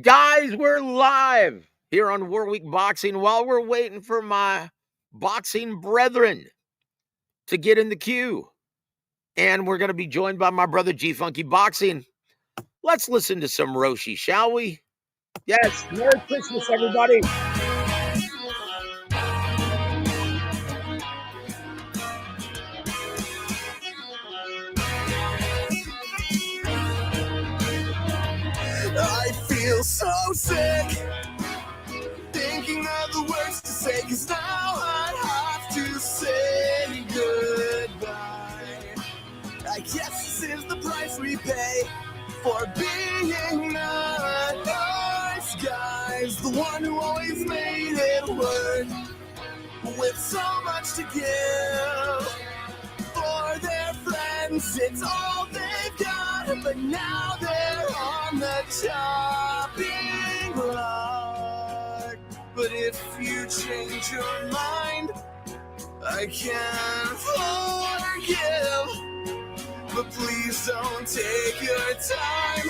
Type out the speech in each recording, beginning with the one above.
Guys, we're live here on WaraWeek Boxing while we're waiting for my boxing brethren to get in the queue. And we're going to be joined by my brother G Funky Boxing. Let's listen to some Roshi, shall we? Yes, Merry Christmas, everybody. I feel so sick, thinking of the words to say, 'cause now I have to say goodbye. I guess this is the price we pay for being nice guys. The one who always made it work, with so much to give. For their friends, it's all they've got, but now they're on the chopping block. But if you change your mind, I can't forgive. But please don't take your time,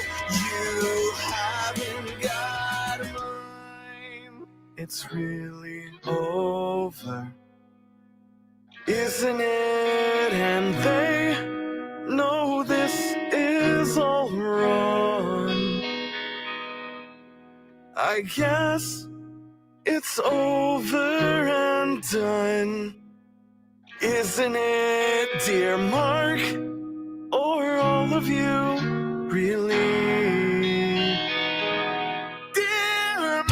you haven't got mine. It's really over, isn't it? And they know this is all wrong. I guess it's over and done, isn't it, dear Mark? Or all of you, really? Dear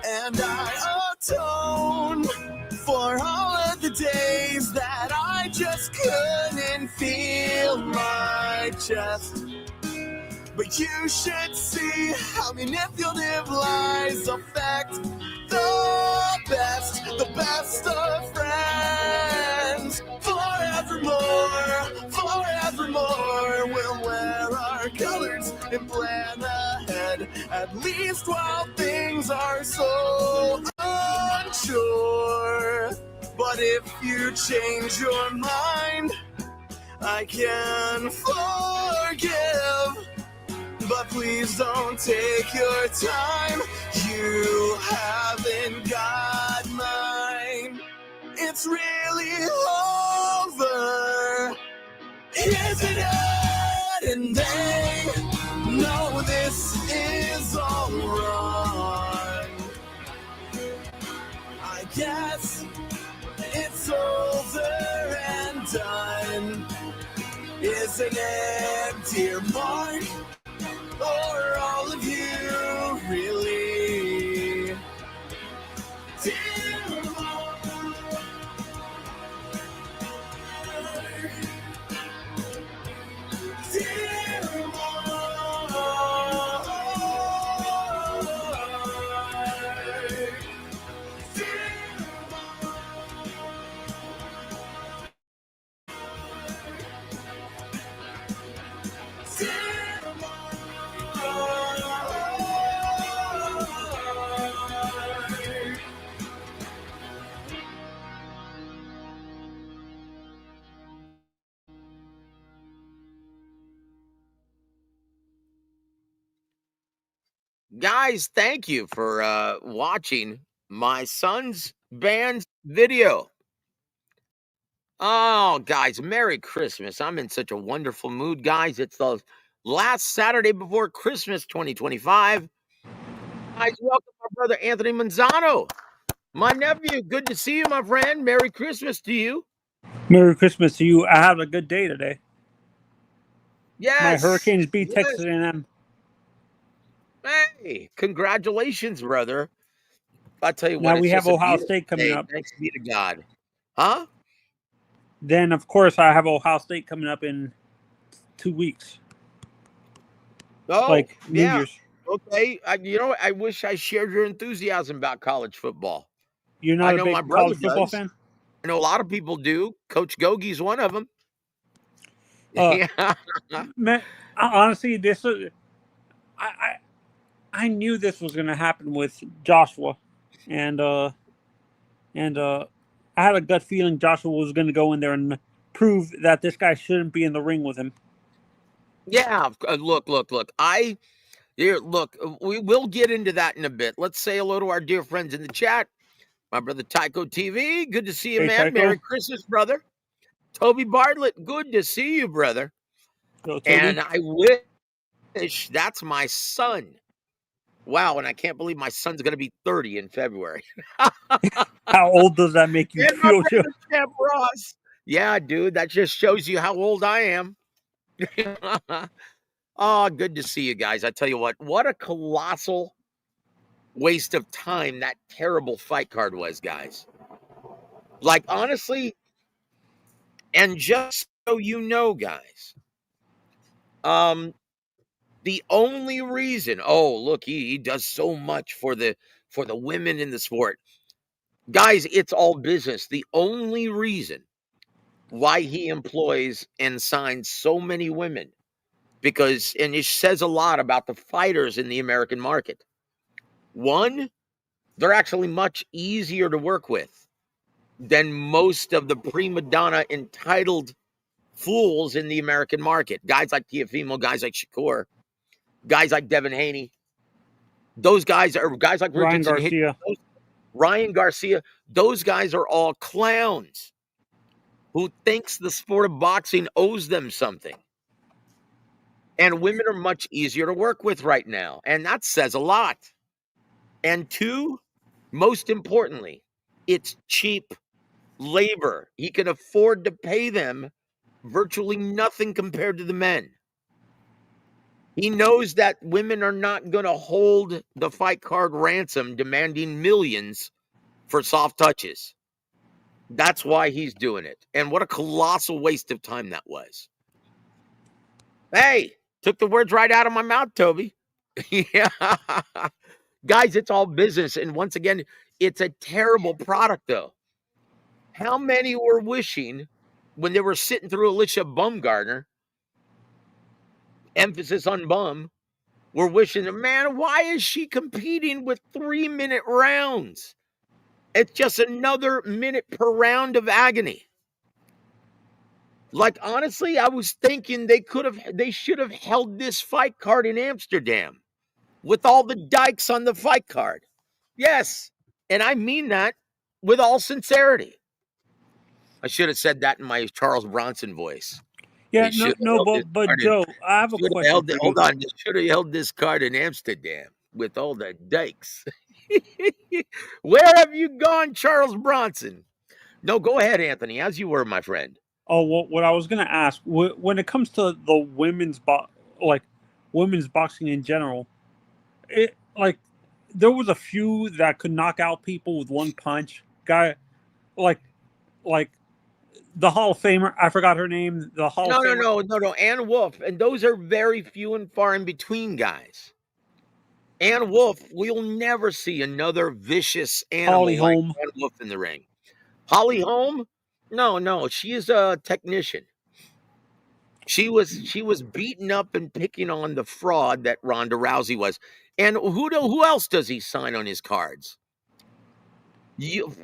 And I atone for all of the days that I just couldn't feel my chest. But you should see how manipulative lies affect the best of friends. Forevermore, we'll wear our colors and plan ahead, at least while things are so unsure. But if you change your mind, I can forgive. But please don't take your time, you haven't got mine. It's really over, isn't it? And they know this is all wrong. I guess it's over and done, isn't it, dear Mark? Or all of you, really? Dear Mark, dear Mark, Guys, thank you for watching my son's band's video. Oh, guys, Merry Christmas. I'm in such a wonderful mood, guys. It's the last Saturday before Christmas 2025. Guys, welcome my brother Anthony Manzano, my nephew. Good to see you, my friend. Merry Christmas to you. Merry Christmas to you. I had a good day today. Yes. My Hurricanes beat Texas A&M. Hey, congratulations, brother. I'll tell you what. Now we have Ohio State coming up. Thanks be to God. Huh? Then, of course, I have Ohio State coming up in 2 weeks. Oh, like New yeah. Year's. Okay, I wish I shared your enthusiasm about college football. You're I not a know my big brother college football does. fan? I know a lot of people do. Coach Gogie's one of them. Uh, Yeah. man, honestly, this is, I I knew this was going to happen with Joshua, and I had a gut feeling Joshua was going to go in there and prove that this guy shouldn't be in the ring with him. Yeah. Look. Look. We will get into that in a bit. Let's say hello to our dear friends in the chat. My brother Tycho TV, good to see you, Hey, man. Tycho. Merry Christmas, brother. Toby Bartlett, good to see you, brother. Go, Toby. And I wish that's my son. Wow, and I can't believe my son's going to be 30 in February. How old does that make you And my feel, Joe? brother Champ Ross. Yeah, dude, that just shows you how old I am. Oh, good to see you guys. I tell you what a colossal waste of time that terrible fight card was, guys. Like, honestly, and just so you know, guys, the only reason, oh, look, he does so much for the women in the sport. Guys, it's all business. The only reason why he employs and signs so many women, because, and it says a lot about the fighters in the American market. One, they're actually much easier to work with than most of the prima donna entitled fools in the American market. Guys like Tiafimo, guys like Shakur, guys like Devin Haney. Those guys are guys like Ryan Richardson, Garcia. Ryan Garcia. Those guys are all clowns who thinks the sport of boxing owes them something. And women are much easier to work with right now. And that says a lot. And two, most importantly, it's cheap labor. He can afford to pay them virtually nothing compared to the men. He knows that women are not going to hold the fight card ransom demanding millions for soft touches. That's why he's doing it. And what a colossal waste of time that was. Hey, took the words right out of my mouth, Toby. Yeah. Guys, it's all business. And once again, it's a terrible product, though. How many were wishing when they were sitting through Alicia Bumgarner, emphasis on bum, were wishing, man, why is she competing with 3-minute rounds? It's just another minute per round of agony. Like, honestly, I was thinking they should have held this fight card in Amsterdam with all the dykes on the fight card. Yes. And I mean that with all sincerity. I should have said that in my Charles Bronson voice. Yeah, They should have held this but card Joe, I have a question for you. hold on. They should have held this card in Amsterdam with all the dykes. Where have you gone, Charles Bronson? No, go ahead, Anthony, as you were, my friend. Oh, what I was gonna ask, when it comes to the women's boxing in general, it like there was a few that could knock out people with one punch. Guy like like the Hall of Famer, I forgot her name. The Hall of Famer. No. Ann Wolf, and those are very few and far in between, guys. Ann Wolf, we'll never see another vicious animal Holly like Holm. Ann Wolf in the ring. Holly Holm? No, she is a technician. She was beaten up and picking on the fraud that Ronda Rousey was. And who else does he sign on his cards?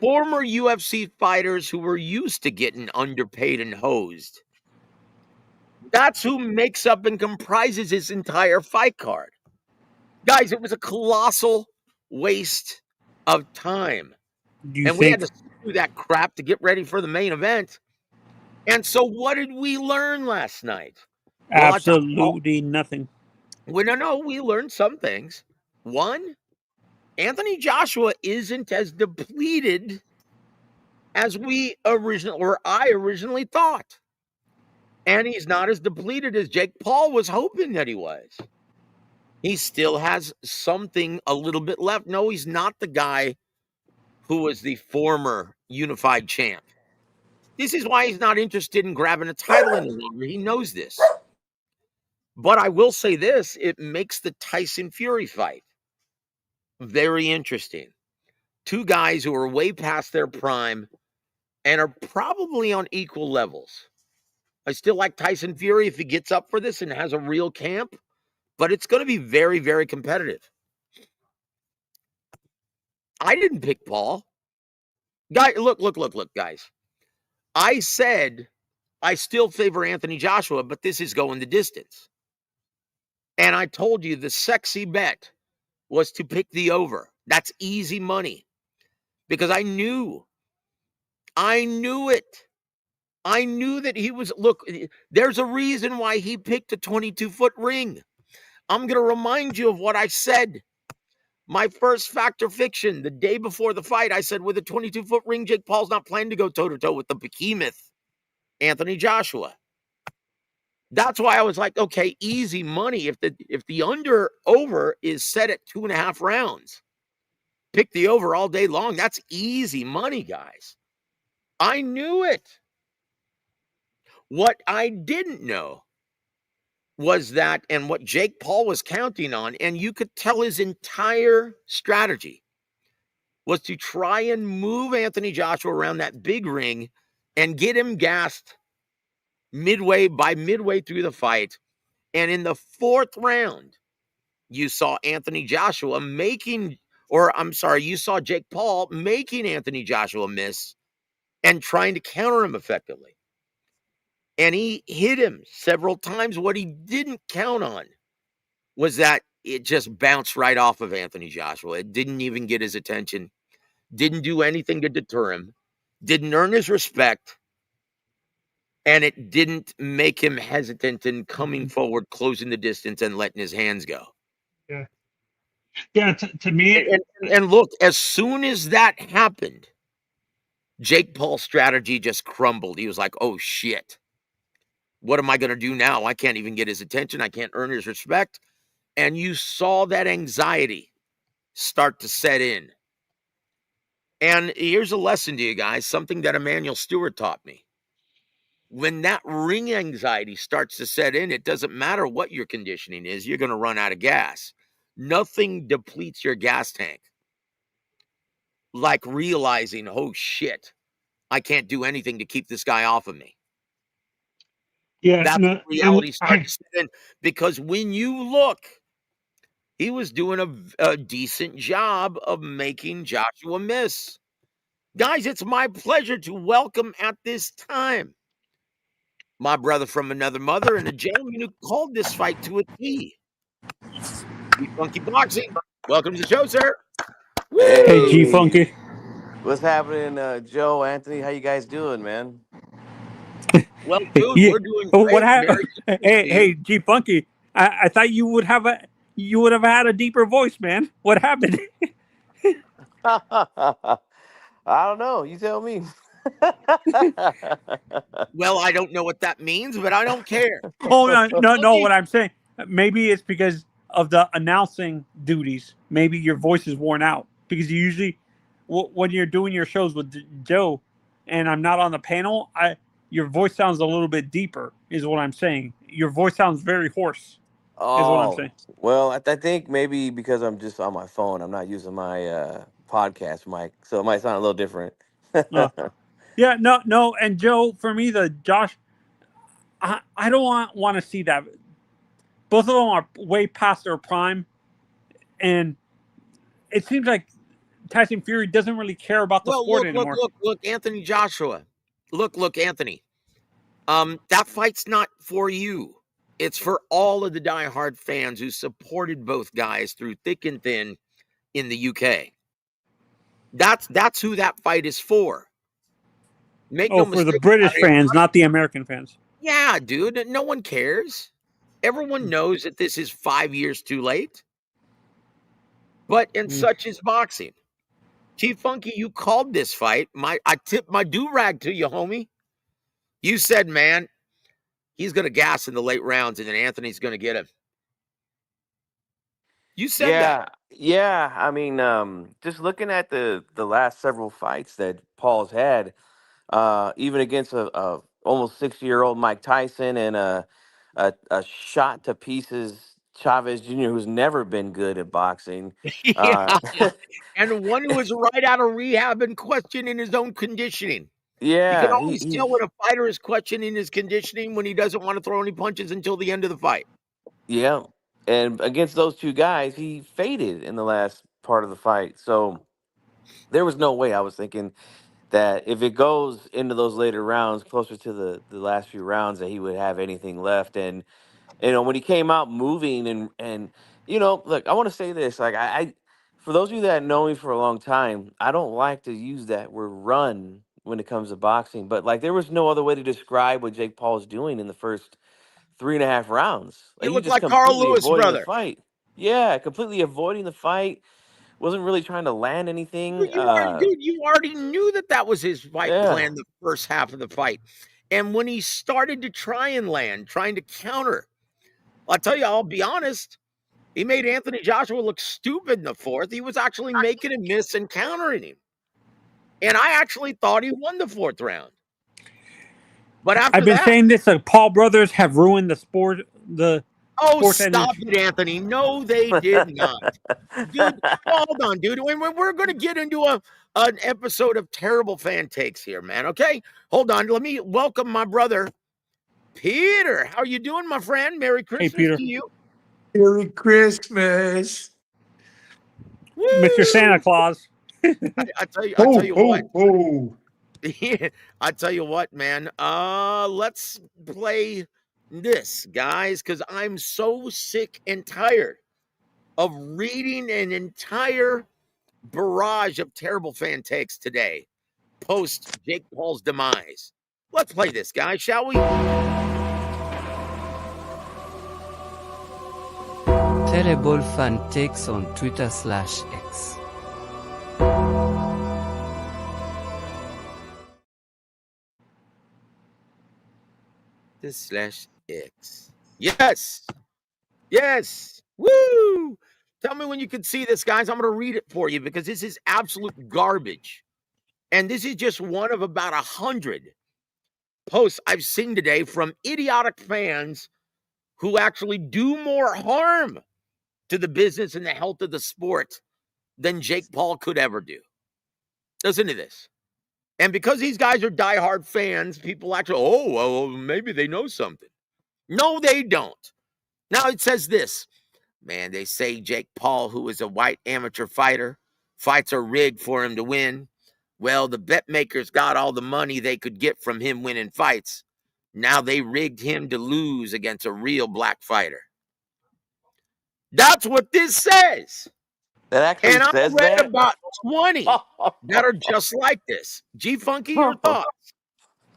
Former UFC fighters who were used to getting underpaid and hosed. That's who makes up and comprises his entire fight card. Guys, it was a colossal waste of time. Do you And we had think? to do that crap to get ready for the main event. And so what did we learn last night? Well, Absolutely nothing. no, we learned some things. One, Anthony Joshua isn't as depleted as I originally thought. And he's not as depleted as Jake Paul was hoping that he was. He still has something a little bit left. No, he's not the guy who was the former unified champ. This is why he's not interested in grabbing a title any longer. He knows this. But I will say this, it makes the Tyson Fury fight very interesting. Two guys who are way past their prime and are probably on equal levels. I still like Tyson Fury if he gets up for this and has a real camp, but it's going to be very, very competitive. I didn't pick Paul. Look, guys. I said I still favor Anthony Joshua, but this is going the distance. And I told you the sexy bet was to pick the over. That's easy money because I knew it. I knew that he was, look, there's a reason why he picked a 22-foot ring. I'm going to remind you of what I said. My first fact or fiction, the day before the fight, I said with a 22-foot ring, Jake Paul's not planning to go toe-to-toe with the behemoth, Anthony Joshua. That's why I was like, okay, easy money. If the over is set at 2.5 rounds, pick the over all day long. That's easy money, guys. I knew it. What I didn't know was that, and what Jake Paul was counting on, and you could tell his entire strategy was to try and move Anthony Joshua around that big ring and get him gassed midway through the fight. And in the 4th round, you saw you saw Jake Paul making Anthony Joshua miss and trying to counter him effectively. And he hit him several times. What he didn't count on was that it just bounced right off of Anthony Joshua. It didn't even get his attention, didn't do anything to deter him, didn't earn his respect, and it didn't make him hesitant in coming forward, closing the distance, and letting his hands go. Yeah. Yeah, to me... And look, as soon as that happened, Jake Paul's strategy just crumbled. He was like, oh, shit. What am I going to do now? I can't even get his attention. I can't earn his respect. And you saw that anxiety start to set in. And here's a lesson to you guys, something that Emmanuel Stewart taught me. When that ring anxiety starts to set in, it doesn't matter what your conditioning is, you're going to run out of gas. Nothing depletes your gas tank like realizing, oh, shit, I can't do anything to keep this guy off of me. Yeah, that's when reality starts to set in. Because when you look, he was doing a decent job of making Joshua miss. Guys, it's my pleasure to welcome at this time my brother from another mother and a gentleman who called this fight to a T. G-Funky Boxing. Welcome to the show, sir. Hey, G-Funky. What's happening, Joe, Anthony? How you guys doing, man? Well, dude, we're doing great. What happened? Hey, G-Funky. I thought you would have had a deeper voice, man. What happened? I don't know. You tell me. Well, I don't know what that means, but I don't care. Oh, no. What I'm saying, maybe it's because of the announcing duties. Maybe your voice is worn out because you usually, when you're doing your shows with Joe, and I'm not on the panel, your voice sounds a little bit deeper. Is what I'm saying. Your voice sounds very hoarse. Is what I'm saying. Well, I think maybe because I'm just on my phone, I'm not using my podcast mic, so it might sound a little different. Yeah, no, and Joe, for me, Josh, I don't want to see that. Both of them are way past their prime, and it seems like Tyson Fury doesn't really care about the sport anymore. Look, Anthony Joshua. Look, Anthony. That fight's not for you. It's for all of the diehard fans who supported both guys through thick and thin in the UK. That's who that fight is for. Make no mistake. For the British fans, not the American fans. Yeah, dude. No one cares. Everyone knows that this is 5 years too late. But such is boxing. T-Funky, you called this fight. I tipped my do-rag to you, homie. You said, man, he's going to gas in the late rounds, and then Anthony's going to get him. You said that. Yeah. I mean, just looking at the last several fights that Paul's had, even against a almost 60-year-old Mike Tyson and a shot to pieces Chavez Jr., who's never been good at boxing. Yeah. And one who was right out of rehab and questioning his own conditioning. You can Yeah, always tell when a fighter is questioning his conditioning when he doesn't want to throw any punches until the end of the fight. yeah. And against those two guys, he faded in the last part of the fight. So there was no way. I was thinking that if it goes into those later rounds, closer to the last few rounds, that he would have anything left. And when he came out moving and look, I want to say this, like I for those of you that know me for a long time, I don't like to use that word run when it comes to boxing, but like there was no other way to describe what Jake Paul's doing in the first 3.5 rounds. Like You he was look just like Carl completely Lewis, avoiding the brother. fight. Yeah, completely avoiding the fight. Wasn't really trying to land anything. You already knew that was his fight Yeah. plan the first half of the fight. And when he started to try and land, trying to counter, I'll tell you, I'll be honest, he made Anthony Joshua look stupid in the fourth. He was actually making him miss and countering him. And I actually thought he won the fourth round. But after I've been that, saying this. The Paul brothers have ruined the sport. The sports stop industry. it, Anthony. No, they did not. Dude, hold on, dude. We're going to get into an episode of terrible fan takes here, man. Okay, hold on. Let me welcome my brother, Peter. How you doing, my friend? Merry Christmas Peter. to you. Merry Christmas. Woo! Mr. Santa Claus. I tell you what. Oh. I tell you what, man. Let's play this, guys, because I'm so sick and tired of reading an entire barrage of terrible fan takes today post Jake Paul's demise. Let's play this, guys, shall we? Terrible fan takes on Twitter/X. This /X. Yes. Yes. Woo. Tell me when you can see this, guys. I'm going to read it for you because this is absolute garbage. And this is just one of about 100 posts I've seen today from idiotic fans who actually do more harm to the business and the health of the sport than Jake Paul could ever do. Listen to this. And because these guys are diehard fans, people actually, oh, well, maybe they know something. No, they don't. Now it says this. Man, they say Jake Paul, who is a white amateur fighter, fights are rigged for him to win. Well, the bet makers got all the money they could get from him winning fights. Now they rigged him to lose against a real black fighter. That's what this says. That actually And I says read that. about 20 that are just like this. G Funky, your thoughts?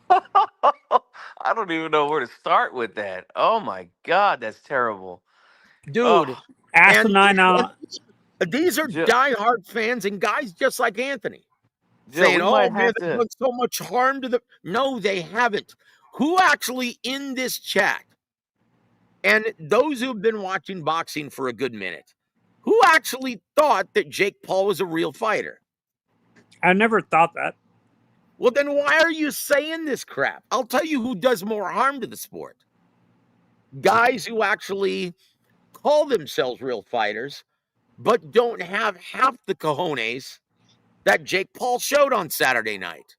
I don't even know where to start with that. Oh my God, that's terrible. Dude. Oh, And Asinine. these are Jill, diehard fans and guys just like Anthony saying, we oh might man, have they've to. done so much harm to the. No, they haven't. Who actually in this chat, and those who have been watching boxing for a good minute, who actually thought that Jake Paul was a real fighter? I never thought that. Well, then why are you saying this crap? I'll tell you who does more harm to the sport. Guys who actually call themselves real fighters, but don't have half the cojones that Jake Paul showed on Saturday night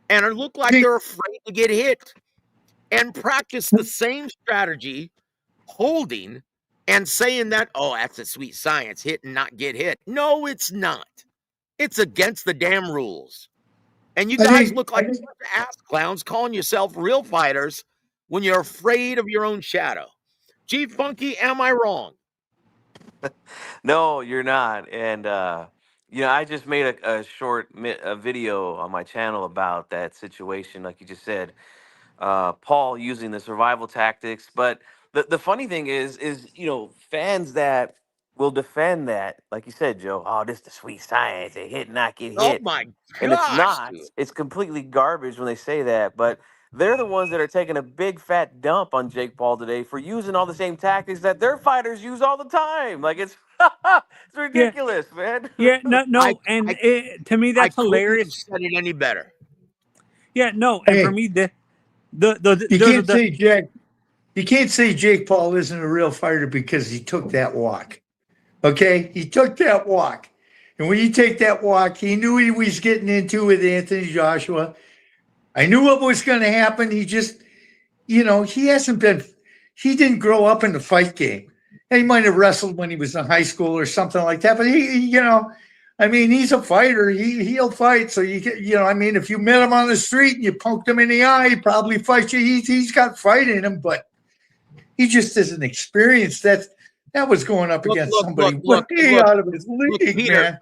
and look like they're afraid to get hit and practice the same strategy, holding and saying that, oh, that's a sweet science, hit and not get hit. No, it's not. It's against the damn rules. And you guys look like ass clowns calling yourself real fighters when you're afraid of your own shadow. G Funky, am I wrong? No, you're not. And I just made a short a video on my channel about that situation, like you just said. Paul using the survival tactics, but the funny thing is fans that will defend that, like you said, Joe. Oh, this is the sweet science. They hit, not get Oh hit. my And it's gosh, not. dude. It's completely garbage when they say that. But they're the ones that are taking a big fat dump on Jake Paul today for using all the same tactics that their fighters use all the time. Like it's it's Yeah. ridiculous, man. Yeah. No. I, And I, to me, I that's couldn't have hilarious. said it any better. Yeah. No. And for Hey, me, you can't the say Jack. You can't say Jake Paul isn't a real fighter because he took that walk. Okay? He took that walk. And when you take that walk, he knew he was getting into with Anthony Joshua. I knew what was going to happen. He just, he didn't grow up in the fight game. And he might have wrestled when he was in high school or something like that. But he's a fighter. He'll fight. So if you met him on the street and you poked him in the eye, he'd probably fight you. He's got fight in him, but he just isn't experienced. That was going up against somebody way out of his league, man.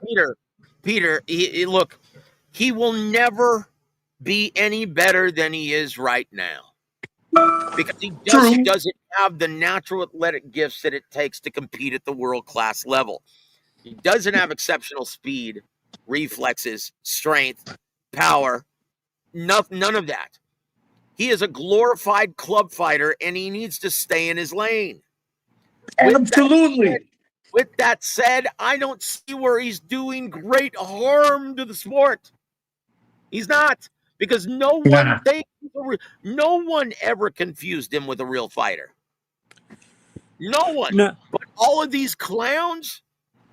Peter, he will never be any better than he is right now. Because he doesn't have the natural athletic gifts that it takes to compete at the world-class level. He doesn't have exceptional speed, reflexes, strength, power, none of that. He is a glorified club fighter, and he needs to stay in his lane. Absolutely. With that said, I don't see where he's doing great harm to the sport. He's not, because no one ever confused him with a real fighter. No one. No. But all of these clowns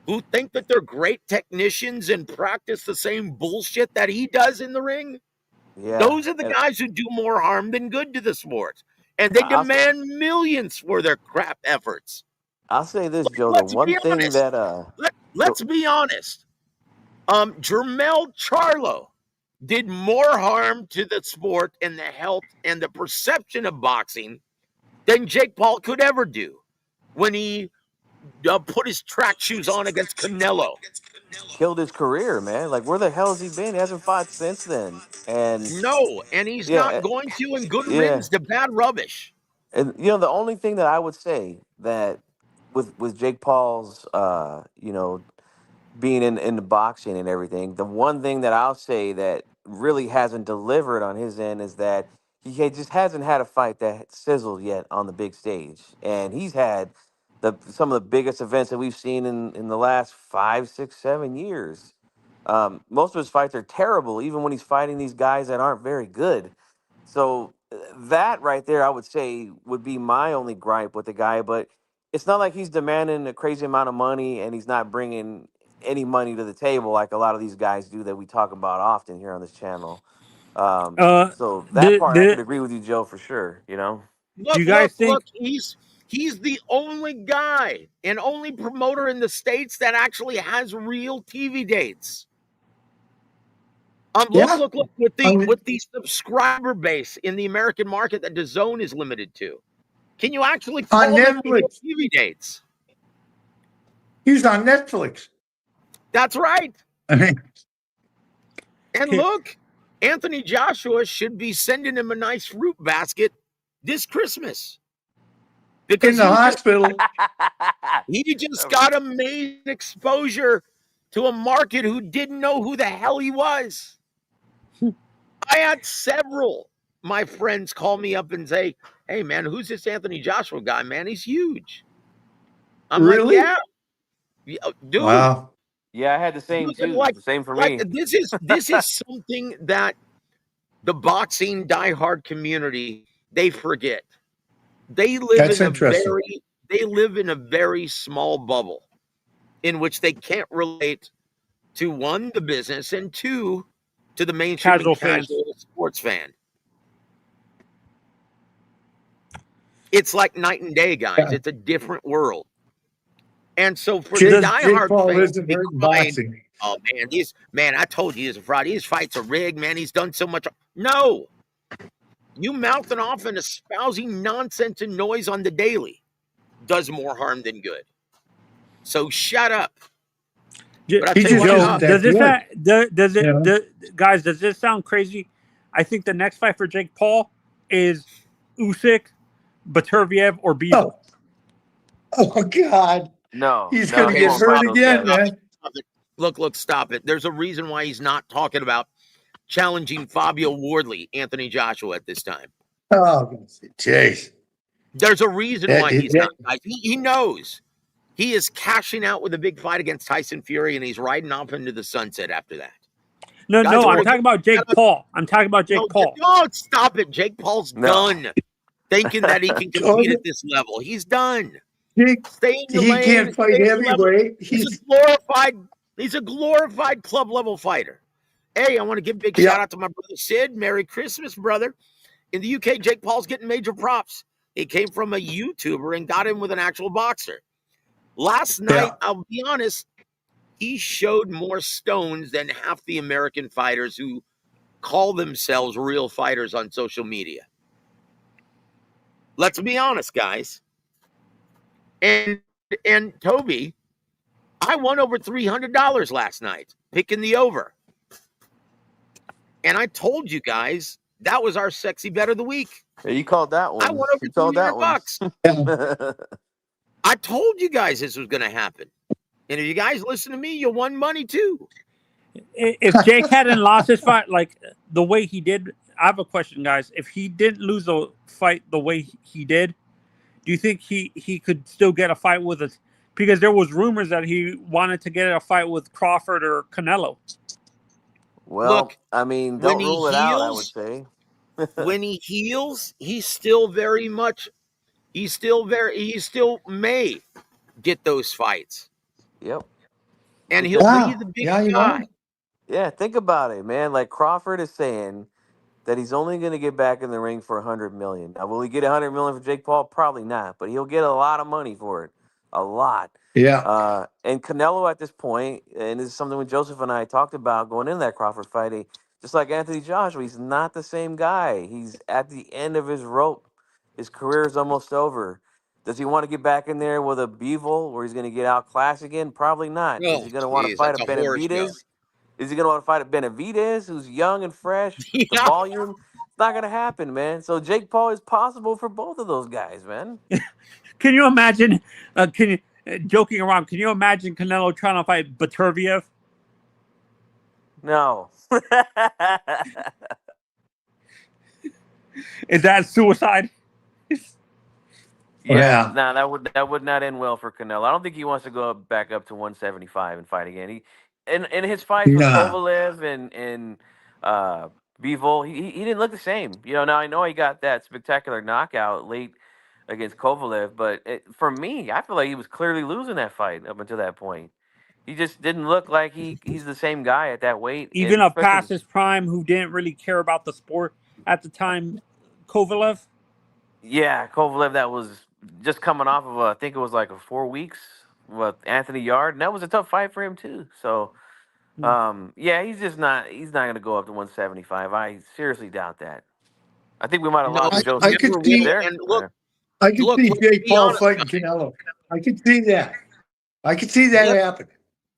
who think that they're great technicians and practice the same bullshit that he does in the ring, those are the guys who do more harm than good to the sport. And they demand millions for their crap efforts. I'll say this, Joe. The one thing that let's be honest. Jermell Charlo did more harm to the sport and the health and the perception of boxing than Jake Paul could ever do when he put his track shoes on against Canelo. Killed his career, man. Like, where the hell has he been? He hasn't fought since then. And he's not going to, and good riddance to bad rubbish. And the only thing that I would say that with Jake Paul's being in the boxing and everything, the one thing that I'll say that really hasn't delivered on his end is that he just hasn't had a fight that sizzled yet on the big stage. And he's had some of the biggest events that we've seen in the last 5, 6, 7 years. Most of his fights are terrible, even when he's fighting these guys that aren't very good. So that right there, I would say, would be my only gripe with the guy. But it's not like he's demanding a crazy amount of money and he's not bringing any money to the table like a lot of these guys do that we talk about often here on this channel. So that part, I could agree with you, Joe, for sure. Look, do you guys think he's the only guy and only promoter in the States that actually has real TV dates? Look with the subscriber base in the American market that DAZN is limited to. Can you actually call them real TV dates? He's on Netflix. That's right. And look, Anthony Joshua should be sending him a nice fruit basket this Christmas. Because in the hospital. He just got amazing exposure to a market who didn't know who the hell he was. I had several my friends call me up and say, "Hey, man, who's this Anthony Joshua guy, man? He's huge." I'm really? like, yeah, dude. Wow. Yeah, I had the same too. The same for me. This is something that the boxing diehard community, they forget. They live in a very small bubble in which they can't relate to, one, the business, and two, to the mainstream casual sports fan. It's like night and day, guys. Yeah. It's a different world. And so for the diehard fans to be crying, "Oh man, I told you he's a fraud. These fights are rigged, man. He's done so much." No. You mouthing off and espousing nonsense and noise on the daily does more harm than good. So shut up. But guys, does this sound crazy? I think the next fight for Jake Paul is Usyk, Baturviev, or Beagle. Oh God. No. He's going to get hurt again, man. Look, stop it. There's a reason why he's not talking about challenging Fabio Wardley, Anthony Joshua at this time. Oh, jeez. There's a reason why he's not. He knows. He is cashing out with a big fight against Tyson Fury, and he's riding off into the sunset after that. No, I'm talking about Jake Paul. I'm talking about Jake Paul. No, stop it. Jake Paul's done. thinking that he can compete at this level. He's done. Stay in your He lane. can't fight Stay at your level. heavyweight. He's a glorified club level fighter. Hey, I want to give a big Yeah. shout out to my brother Sid. Merry Christmas, brother. In the UK, Jake Paul's getting major props. He came from a YouTuber and got in with an actual boxer. Last night, I'll be honest, he showed more stones than half the American fighters who call themselves real fighters on social media. Let's be honest, guys. And Toby, I won over $300 last night picking the over. And I told you guys that was our sexy bet of the week. Yeah, you called that one. I won over You called that $300. I told you guys this was going to happen. And if you guys listen to me, you won money too. If Jake hadn't lost his fight like the way he did, I have a question, guys. If he didn't lose the fight the way he did, do you think he could still get a fight with us? Because there was rumors that he wanted to get a fight with Crawford or Canelo. Well, Look, I mean, when don't he rule it out, I would heals, say. when he heals, he still may get those fights. Yep. And Because- he'll be the big guy. Yeah, think about it, man. Like Crawford is saying that he's only going to get back in the ring for $100 million. Now, will he get $100 million for Jake Paul? Probably not, but he'll get a lot of money for it. A lot. Yeah. And Canelo at this point, and this is something when Joseph and I talked about going into that Crawford fight, just like Anthony Joshua, he's not the same guy. He's at the end of his rope. His career is almost over. Does he want to get back in there with a Bivol where he's going to get outclassed again? Probably not. Is he going to want to fight a Benavidez? Is he going to want to fight a Benavidez who's young and fresh? The volume? It's not going to happen, man. So Jake Paul is possible for both of those guys, man. Can you imagine, joking around, can you imagine Canelo trying to fight Baturviev? No. Is that suicide? Yeah, no, that would not end well for Canelo. I don't think he wants to go back up to 175 and fight again. He in his fights with Kovalev and Bivol, he didn't look the same. You know, now I know he got that spectacular knockout late against Kovalev, but for me, I feel like he was clearly losing that fight up until that point. He just didn't look like he's the same guy at that weight. Even a past his prime who didn't really care about the sport at the time, Kovalev? Yeah, Kovalev, that was just coming off of, I think it was like 4 weeks with Anthony Yard, and that was a tough fight for him too. So, yeah, he's not going to go up to 175. I seriously doubt that. I think we might have lost Joe. I could see there. And I could see Jake Paul fighting Canelo. I could see that. I could see that happen.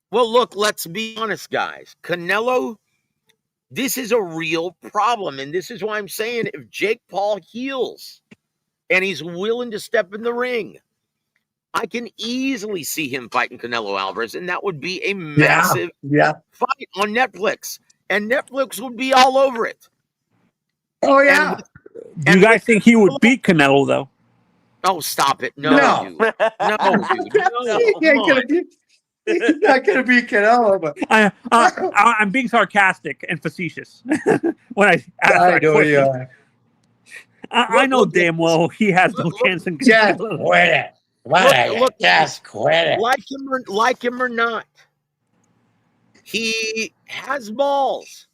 Well, look, let's be honest, guys. Canelo, this is a real problem. And this is why I'm saying if Jake Paul heals and he's willing to step in the ring, I can easily see him fighting Canelo Alvarez. And that would be a massive fight on Netflix. And Netflix would be all over it. Oh, yeah. Do you guys think he would beat Canelo, though? Oh, stop it. No, dude. No, dude. He's not going to beat Canelo, but I'm being sarcastic and facetious when I ask I that know question. you are. I know damn well he has no chance in Just quit it. Just quit it. Like him or not, he has balls.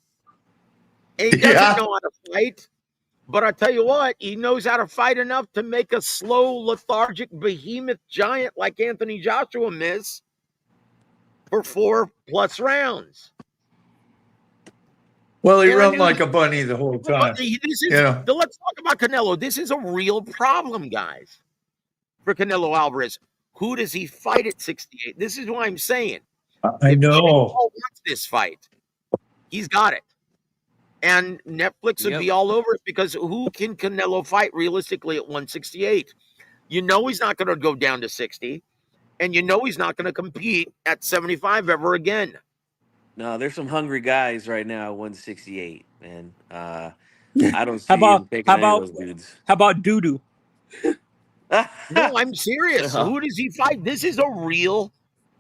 And he doesn't know how to fight. But I tell you what, he knows how to fight enough to make a slow, lethargic, behemoth giant like Anthony Joshua miss for 4+ rounds. Well, he run like a bunny the whole time. Let's talk about Canelo. This is a real problem, guys, for Canelo Alvarez. Who does he fight at 68? This is why I'm saying. I know. If Paul wants this fight, he's got it. And Netflix would be all over it because who can Canelo fight realistically at 168? You know he's not going to go down to 60, and you know he's not going to compete at 75 ever again. No, there's some hungry guys right now at 168, man. I don't see him taking any of those dudes. How about Doodoo? No, I'm serious. Who does he fight? This is a real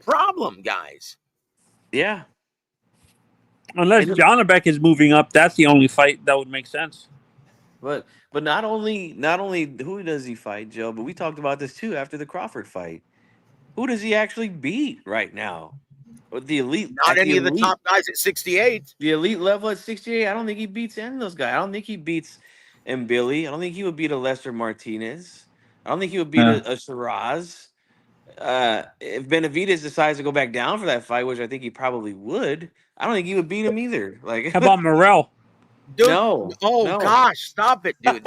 problem, guys. Yeah. Unless Jonabek is moving up, that's the only fight that would make sense. But not only who does he fight, Joe, but we talked about this too after the Crawford fight. Who does he actually beat right now? Or the elite Not at any of the top guys at 68. the elite level at 68. I don't think he beats any of those guys. I don't think he beats Billy. I don't think he would beat a Lester Martinez. I don't think he would beat Yeah. a Shiraz. If Benavidez decides to go back down for that fight, which I think he probably would, I don't think he would beat him either. Like, How about Morrell? Dude, no, oh no. gosh, stop it, dude.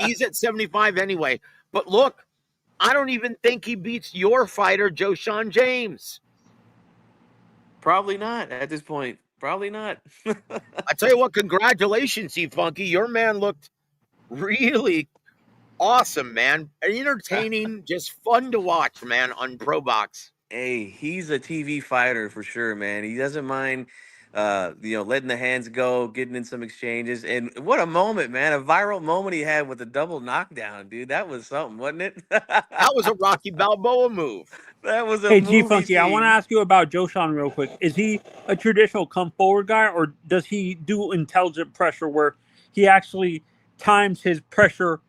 He's at 75 anyway. But look, I don't even think he beats your fighter, Joe Sean James. Probably not at this point. Probably not. I tell you what, congratulations, C-Funky. Your man looked really awesome, man. Entertaining, just fun to watch, man, on Pro Box. Hey, he's a TV fighter for sure, man. He doesn't mind, letting the hands go, getting in some exchanges, and what a moment, man! A viral moment he had with a double knockdown, dude. That was something, wasn't it? That was a Rocky Balboa move. That was a Hey, movie G Funky, I want to scene. ask you about Joshan real quick. Is he a traditional come forward guy, or does he do intelligent pressure where he actually times his pressure,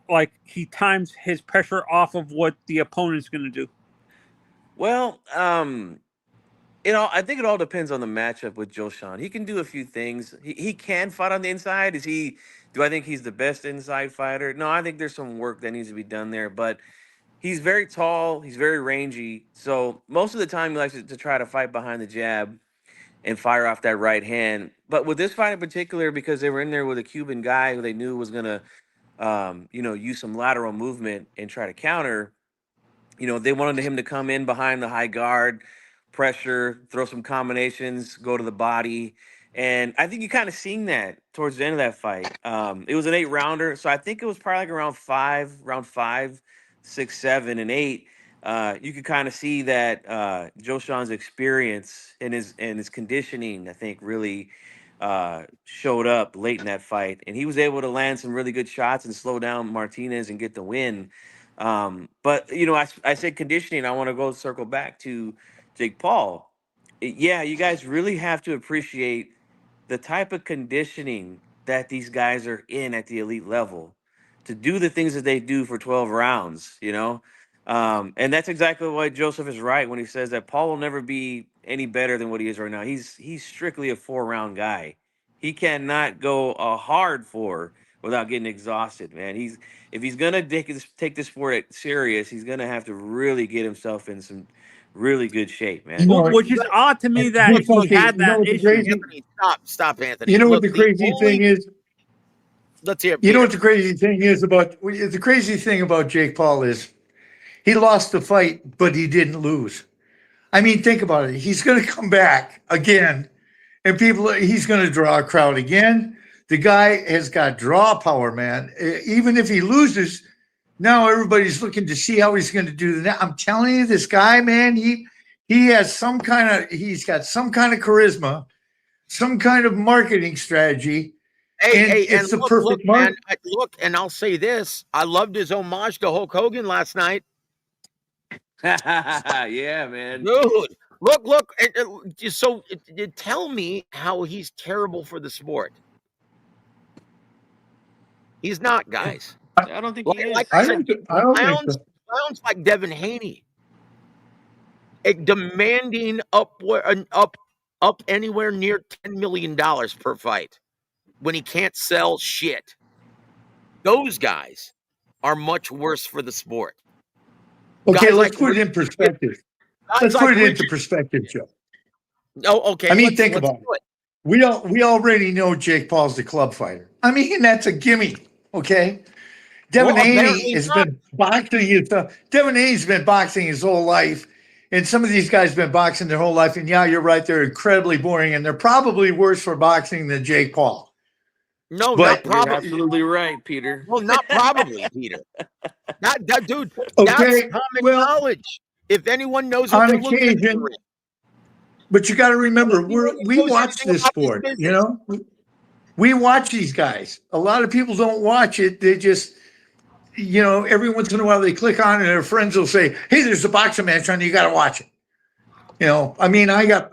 like he times his pressure off of what the opponent's going to do? Well, I think it all depends on the matchup with Joshan. He can do a few things. He can fight on the inside. Do I think he's the best inside fighter? No, I think there's some work that needs to be done there, but he's very tall. He's very rangy. So most of the time, he likes to try to fight behind the jab and fire off that right hand. But with this fight in particular, because they were in there with a Cuban guy who they knew was going to, use some lateral movement and try to counter, they wanted him to come in behind the high guard, pressure, throw some combinations, go to the body. And I think you kind of seen that towards the end of that fight. It was an 8-rounder, so I think it was probably like round five, 6, 7, and 8. You could kind of see that Joshan's experience and his conditioning, I think, really showed up late in that fight, and he was able to land some really good shots and slow down Martinez and get the win. But I said conditioning. I want to go circle back to Jake Paul. Yeah, you guys really have to appreciate the type of conditioning that these guys are in at the elite level to do the things that they do for 12 rounds, and that's exactly why Joseph is right when he says that Paul will never be any better than what he is right now. He's strictly a 4-round guy. He cannot go a hard 4 without getting exhausted, man. If he's gonna take this sport serious, he's gonna have to really get himself in some really good shape, man. Which is odd to me that he had that issue. Anthony, stop, Anthony. You know what Look, the crazy thing is? Let's hear it, You know Peter. what the crazy thing is the crazy thing about Jake Paul is he lost the fight, but he didn't lose. I mean, think about it. He's going to come back again, and he's going to draw a crowd again. The guy has got draw power, man. Even if he loses, now everybody's looking to see how he's going to do that. I'm telling you, this guy, man, he's got some kind of charisma, some kind of marketing strategy. Hey, it's and the perfect man, mark. and I'll say this. I loved his homage to Hulk Hogan last night. Yeah, man. Dude, look. So tell me how he's terrible for the sport. He's not, guys. I don't think he is. Like I I said, don't think so. clowns like Devin Haney, demanding up anywhere near $10 million per fight when he can't sell shit. Those guys are much worse for the sport. Okay, Guys let's like put it in perspective. guys Let's like put it into Richard- perspective, Joe. Oh, okay. I mean, let's think about do it. We already know Jake Paul's the club fighter. I mean, that's a gimme. Okay. Devin Haney apparently has not. been boxing Devin Haney's been boxing his whole life. And some of these guys have been boxing their whole life. And yeah, you're right. They're incredibly boring. And they're probably worse for boxing than Jake Paul. No, But- not You're probably. absolutely right, Peter. Well, not probably, Peter. That dude. Okay, That's common well, knowledge. If anyone knows what on they're looking occasion, for. But you got to remember, Anyone we knows watch anything this about sport, business. you know? We watch these guys. A lot of people don't watch it. They just, every once in a while they click on it and their friends will say, hey, there's a boxing match on, you got to watch it. I mean, I have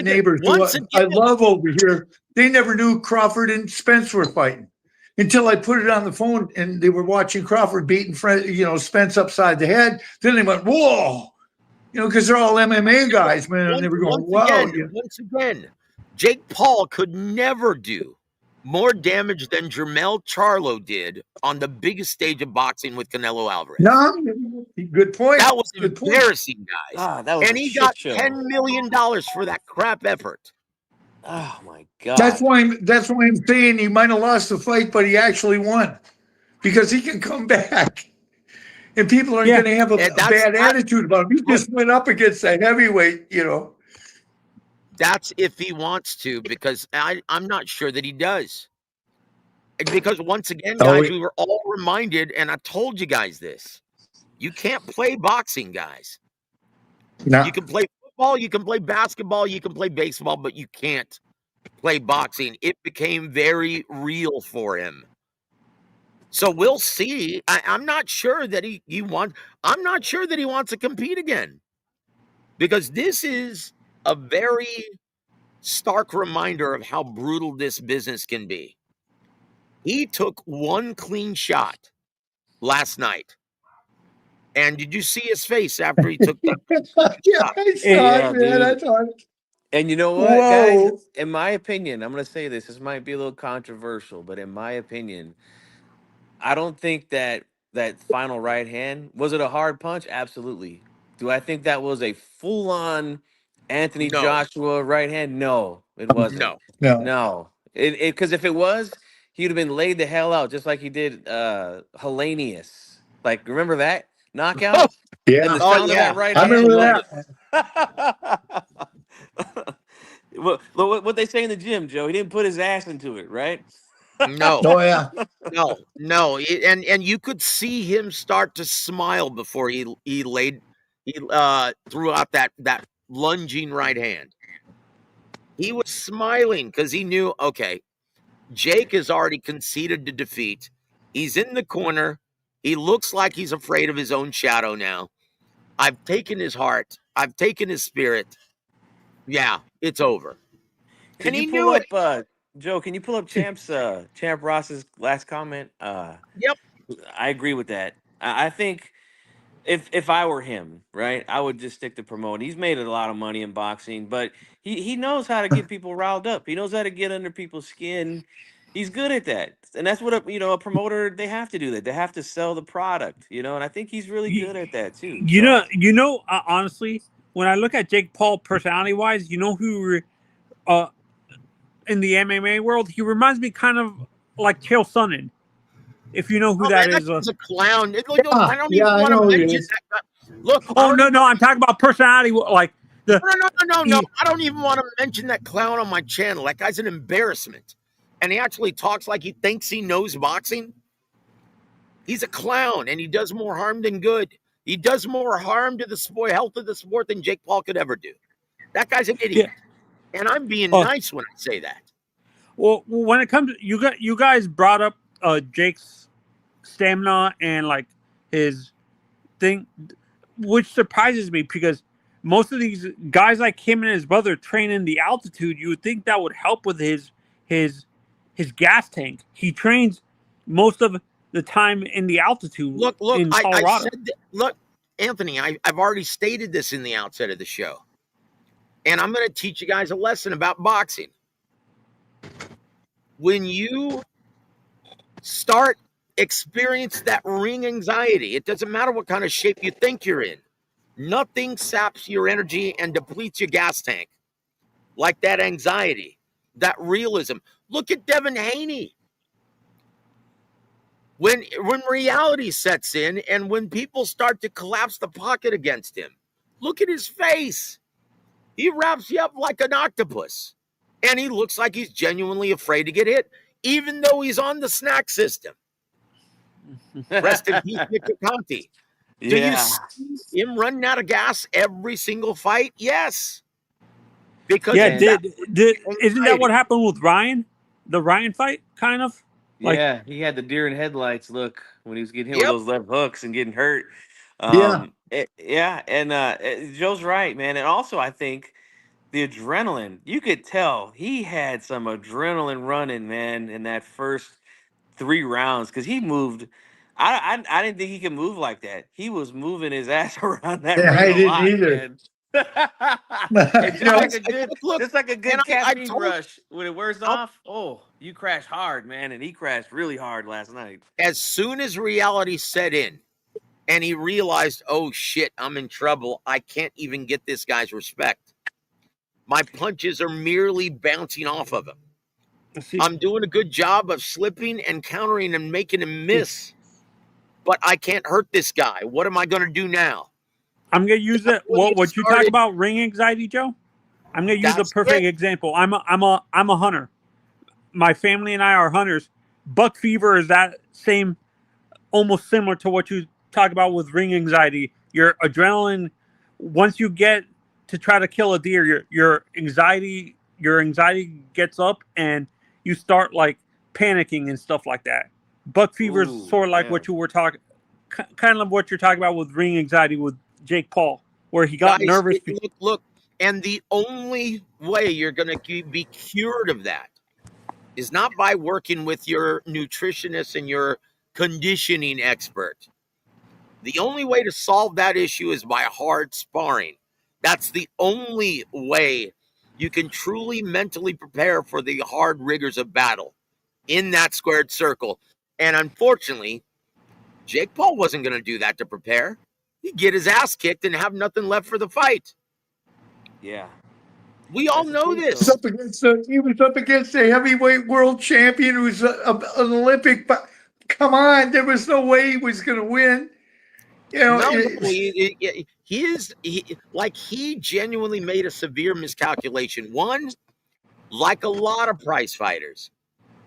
neighbors who I love over here. They never knew Crawford and Spence were fighting until I put it on the phone and they were watching Crawford beating Spence upside the head. Then they went, whoa, because they're all MMA guys, man. And they were going, wow. Once again, Jake Paul could never do more damage than Jermell Charlo did on the biggest stage of boxing with Canelo Alvarez. No, good point. That was embarrassing, guys. That was and he got $10 million for that crap effort. Oh my God! That's why I'm saying he might have lost the fight, but he actually won because he can come back, and people aren't going to have a bad attitude about him. He just went up against a heavyweight, That's if he wants to, because I'm not sure that he does. Because once again, guys, we were all reminded, and I told you guys this: you can't play boxing, guys. No. You can play football, you can play basketball, you can play baseball, but you can't play boxing. It became very real for him. So we'll see. I'm not sure that I'm not sure that he wants to compete again, because this is a very stark reminder of how brutal this business can be. He took one clean shot last night. And did you see his face after he took that? I saw it, man. I saw it. And you know what, guys? In my opinion, I'm going to say this. This might be a little controversial, but in my opinion, I don't think that final right hand, was it a hard punch? Absolutely. Do I think that was a full-on Anthony Joshua right hand? No, it wasn't. No. Because if it was, he would have been laid the hell out, just like he did Hellenius. Like, remember that knockout? Yeah. And the sound of that right hand. I remember that. What they say in the gym, Joe, he didn't put his ass into it, right? No. Oh, yeah. No. And you could see him start to smile before he threw out that lunging right hand. He was smiling because he knew, okay, Jake has already conceded to defeat. He's in the corner. He looks like he's afraid of his own shadow now. I've taken his heart. I've taken his spirit. Yeah, it's over. And he knew it. Joe, can you pull up Champ Ross's last comment? Yep. I agree with that. I think if I were him, right, I would just stick to promoting. He's made a lot of money in boxing, but he knows how to get people riled up. He knows how to get under people's skin. He's good at that. And that's what a promoter, they have to do that. They have to sell the product, and I think he's really good at that too. Honestly, when I look at Jake Paul personality-wise, who in the MMA world, he reminds me kind of like Chael Sonnen. If you know who that is. He's a clown. I don't even want to mention that. Look. Oh, no, I'm talking about personality. Like No. I don't even want to mention that clown on my channel. That guy's an embarrassment. And he actually talks like he thinks he knows boxing. He's a clown, and he does more harm than good. He does more harm to the health of the sport than Jake Paul could ever do. That guy's an idiot. Yeah. And I'm being nice when I say that. Well, when it comes to you guys brought up Jake's stamina and like his thing, which surprises me because most of these guys like him and his brother train in the altitude. You would think that would help with his gas tank. He trains most of the time in the altitude. Look, in Colorado. Look, Anthony, I've already stated this in the outset of the show. And I'm going to teach you guys a lesson about boxing. When you start experience that ring anxiety, it doesn't matter what kind of shape you think you're in. Nothing saps your energy and depletes your gas tank like that anxiety, that realism. Look at Devin Haney. When reality sets in and when people start to collapse the pocket against him, look at his face. He wraps you up like an octopus. And he looks like he's genuinely afraid to get hit, even though he's on the snack system. Rest in peace, Victor Conti. Do you see him running out of gas every single fight? Yes. Because isn't that what happened with Ryan? The Ryan fight, kind of? He had the deer in headlights look when he was getting hit with those left hooks and getting hurt. Yeah, and Joe's right, man. And also, I think the adrenaline, you could tell he had some adrenaline running, man, in that first 3 rounds because he moved. I didn't think he could move like that. He was moving his ass around that Yeah, ring I a didn't lot, either. man. And just No, like a good, Look, just like a and good I caffeine told rush when it wears now, off. Oh, you crash hard, man, and he crashed really hard last night. as soon as reality set in and he realized, oh shit, I'm in trouble. I can't even get this guy's respect. My punches are merely bouncing off of him. See, I'm doing a good job of slipping and countering and making him miss, but I can't hurt this guy. What am I going to do now? I'm gonna use That's it. when he What you talk started. about ring anxiety, Joe? I'm gonna use a That's perfect it. example. I'm a hunter. My family and I are hunters. Buck fever is that same, almost similar to what you talk about with ring anxiety. Your adrenaline, once you get to try to kill a deer, your anxiety gets up and you start like panicking and stuff like that. Buck fever is Ooh, sort of like yeah, what you were talking, kind of what you're talking about with ring anxiety with Jake Paul, where he got Guys, nervous. look, and the only way you're going to be cured of that is not by working with your nutritionist and your conditioning expert. The only way to solve that issue is by hard sparring. That's the only way you can truly mentally prepare for the hard rigors of battle in that squared circle. And unfortunately, Jake Paul wasn't going to do that to prepare. He'd get his ass kicked and have nothing left for the fight. yeah. We all That's the know truth, was though. this. up against he was up against a heavyweight world champion who's an Olympic. But come on, there was no way he was going to win. You know, No, he genuinely made a severe miscalculation. One, like a lot of prize fighters,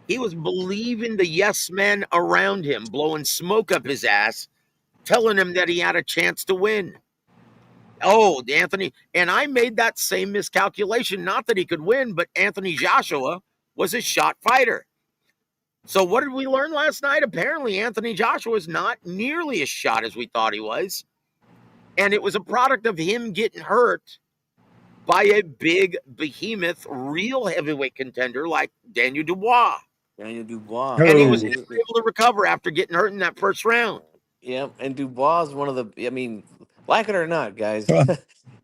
he was believing the yes men around him, blowing smoke up his ass, telling him that he had a chance to win. Oh, Anthony, and I made that same miscalculation. Not that he could win, but Anthony Joshua was a shot fighter. So what did we learn last night? Apparently, Anthony Joshua is not nearly as shot as we thought he was. And it was a product of him getting hurt by a big behemoth, real heavyweight contender like Daniel Dubois. Daniel Dubois, And he was oh, man. never able to recover after getting hurt in that first round. Yeah, and Dubois is one of the. I mean, like it or not, guys,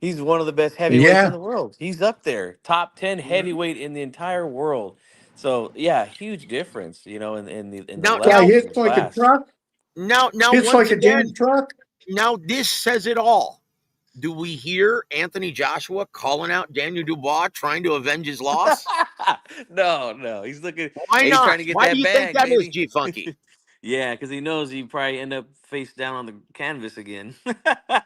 he's one of the best heavyweights in yeah. the world. He's up there, top 10 heavyweight in the entire world. So yeah, huge difference, in the Now, Guy now, levels in hits the like a class. truck. now, Hits once like a damn again, truck. now this says it all. Do we hear Anthony Joshua calling out Daniel Dubois trying to avenge his loss? No, no, he's looking. Why Hey, he's not? trying to get Why do that you think bag, that is, baby. G Funky? Yeah, because he knows he probably end up face down on the canvas again.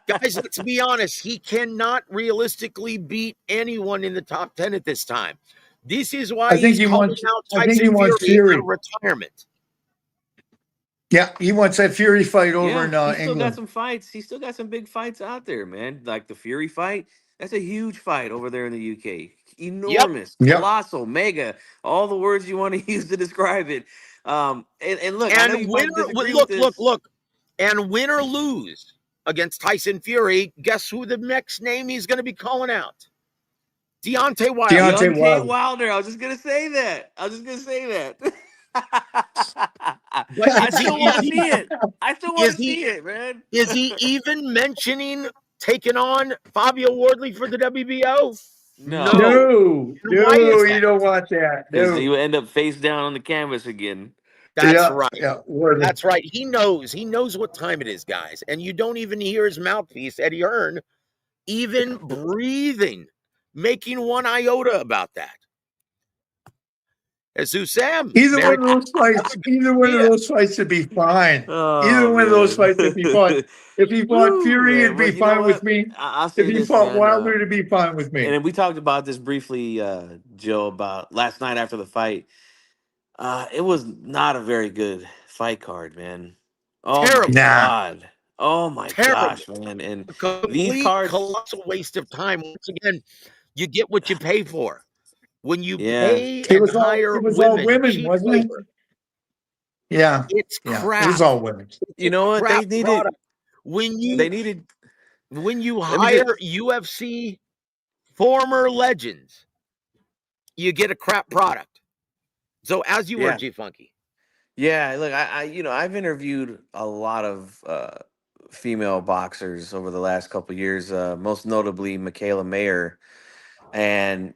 Guys, let's be honest. He cannot realistically beat anyone in the top 10 at this time. This is why I think he's he calling wants. out I think he Tyson wants Fury out of Fury. retirement. Yeah, he wants that Fury fight over Yeah, in he's still got England. some fights. He's still got some big fights out there, man. Like the Fury fight. That's a huge fight over there in the UK. Yep. Enormous, Yep. colossal, mega, all the words you want to use to describe it. And look, I know And you might winner, disagree with this. look. And win or lose against Tyson Fury, guess who the next name he's going to be calling out? Deontay Wilder. Deontay Deontay Wilder. Wilder. I was just gonna say that. I was just gonna say that. But I still want to see it. I still want is to see he it, man. is he even mentioning taking on Fabio Wardley for the WBO? No, No. No, And why no, is you that? don't want that. because he No. would end up face down on the canvas again. That's Yeah, right. yeah. Wardley. That's right. He knows. He knows what time it is, guys. And you don't even hear his mouthpiece, Eddie Hearn, even breathing, making one iota about that. Jesus Sam, Either one Merry of those fights, either one of yeah. those fights would be fine. Either Oh one of those man. fights would be fine. If he fought Woo, Fury, man. it'd be But you know fine with what? me. I'll If say he this, fought man. Wilder, it'd be fine with And me. then we talked about this briefly, Joe, about last night after the fight. It was not a very good fight card, man. Oh my Terrible. Nah. god. Oh my Terrible. gosh, man. And A these complete cards, colossal waste of time. Once again, you get what you pay for. When you yeah. pay It and was all hire it was all women, women, cheap wasn't it? labor, Yeah. it's Yeah. It was crap. all women. It's You a know what? crap product. When They you needed When you Let me just hire UFC former legends, you get a crap product. So as you were, yeah. G Funky. Yeah, look, I've interviewed a lot of female boxers over the last couple of years, most notably Michaela Mayer, and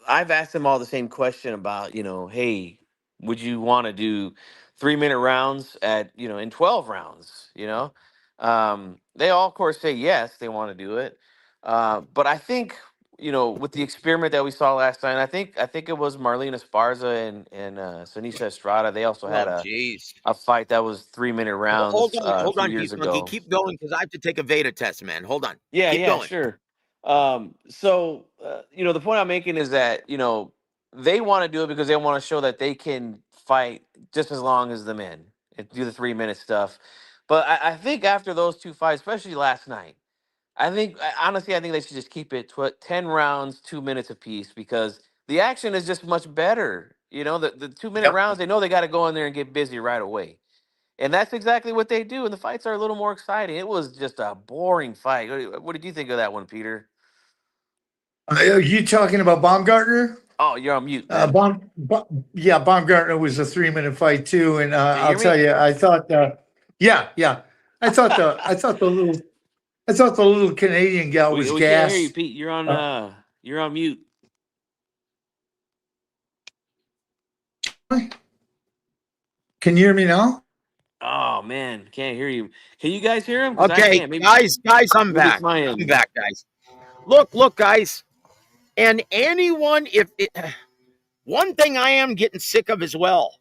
I've asked them all the same question about, hey, would you want to do 3 minute rounds at in 12 rounds? They all, of course, say yes, they want to do it, but I think with the experiment that we saw last night, I think it was Marlena Esparza and Sunisa Estrada. They also had Oh, a jeez. a fight that was 3 minute rounds a Hold few on, G years Funky. ago. Keep going because I have to take a Veda test, man. Hold on. Yeah, Keep yeah, going. sure. The point I'm making is that they want to do it because they want to show that they can fight just as long as the men and do the 3 minute stuff. But I think after those two fights, especially last night, honestly, I think they should just keep it 10 rounds, 2 minutes apiece, because the action is just much better. The 2 minute Yep. rounds, they know they got to go in there and get busy right away. And that's exactly what they do. And the fights are a little more exciting. It was just a boring fight. What did you think of that one, Peter? Are you talking about Baumgartner? Oh, you're on mute, man. Yeah, Baumgartner was a 3 minute fight too, and Can you I'll hear tell me? you, I thought, yeah, I thought the little Canadian gal We was we can't hear you, gas. Pete. Uh, You're on mute. can you hear me now? Oh man, can't hear you. Can you guys hear him? Because I Okay, can't. guys, I'm Maybe it's back. my I'm end. back, guys. Look, guys. And anyone, if it, one thing I am getting sick of as well,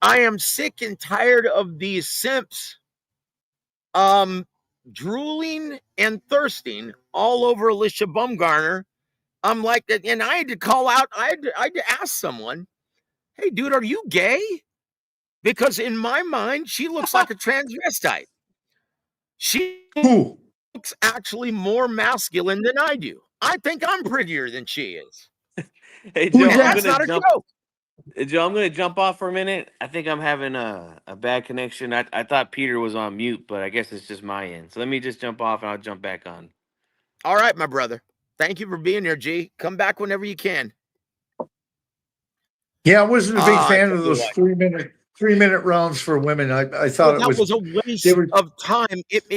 I am sick and tired of these simps um drooling and thirsting all over Alicia Bumgarner. I'm like that, and I had to call out, I had to ask someone, hey dude, are you gay? Because in my mind, she looks like a transvestite. She Who? looks actually more masculine than I do. I think I'm prettier than she is. Hey Who's Joe, And I'm that's that? gonna not a jump. joke. Joe, I'm gonna jump off for a minute. I think I'm having a bad connection. I thought Peter was on mute, but I guess it's just my end. So let me just jump off and I'll jump back on. All right, my brother. Thank you for being here, G. Come back whenever you can. Yeah, I wasn't a big I fan tell of you those what. 3 minute rounds for women. I Well, thought it that was was a they waste were of time. It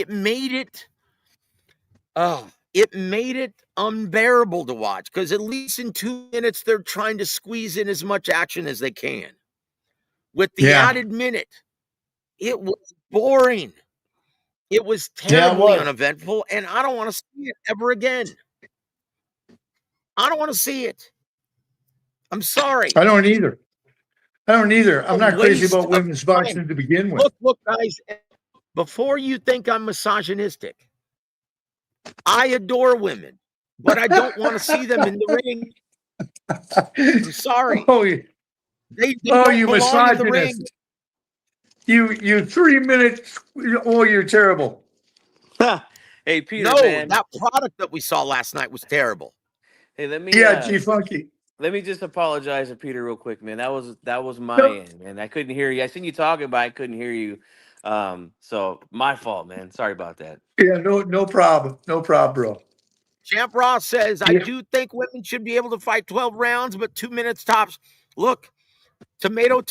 made it unbearable to watch because at least in 2 minutes they're trying to squeeze in as much action as they can. With the yeah added minute, it was boring. It was yeah it terribly was. uneventful, and I don't want to see it ever again. I don't want to see it. I'm sorry. I don't either. I don't either. A I'm not crazy waste about of women's time. boxing to begin with. Look, guys, before you think I'm misogynistic, I adore women, but I don't want to see them in the ring. I'm sorry. oh, They oh, don't you belong in the ring. misogynist! You 3 minutes. Oh, you're terrible. Hey Peter, No, man. that product that we saw last night was terrible. Hey, let me Yeah, G Funky. let me just apologize to Peter real quick, man. That was my No, end, and I couldn't hear you. I seen you talking, but I couldn't hear you. So my fault, man. Sorry about that. yeah, no problem, no problem, bro. Champ Ross says, I Yeah, do think women should be able to fight 12 rounds, but 2 minutes tops. Look, tomato.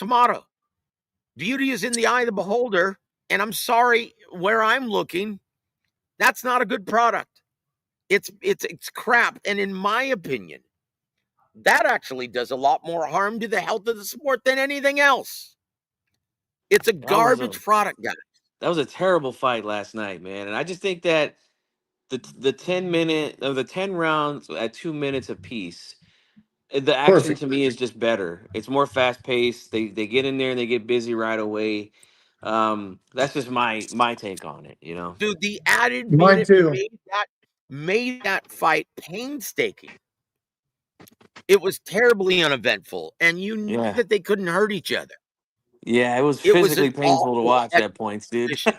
Beauty is in the eye of the beholder. And I'm sorry, where I'm looking, that's not a good product. It's crap. And in my opinion, that actually does a lot more harm to the health of the sport than anything else. It's a That was a garbage product, guys. that was a terrible fight last night, man. And I just think that the 10 minute of the 10 rounds at 2 minutes apiece, the action perfect. to me is just better. It's more fast paced. They get in there and they get busy right away. That's just my take on it. Dude, the added Mine minute too. made that fight painstaking. It was terribly uneventful, and you knew Yeah, that they couldn't hurt each other. yeah. It was It was an physically painful to awful watch at points, dude. exhibition.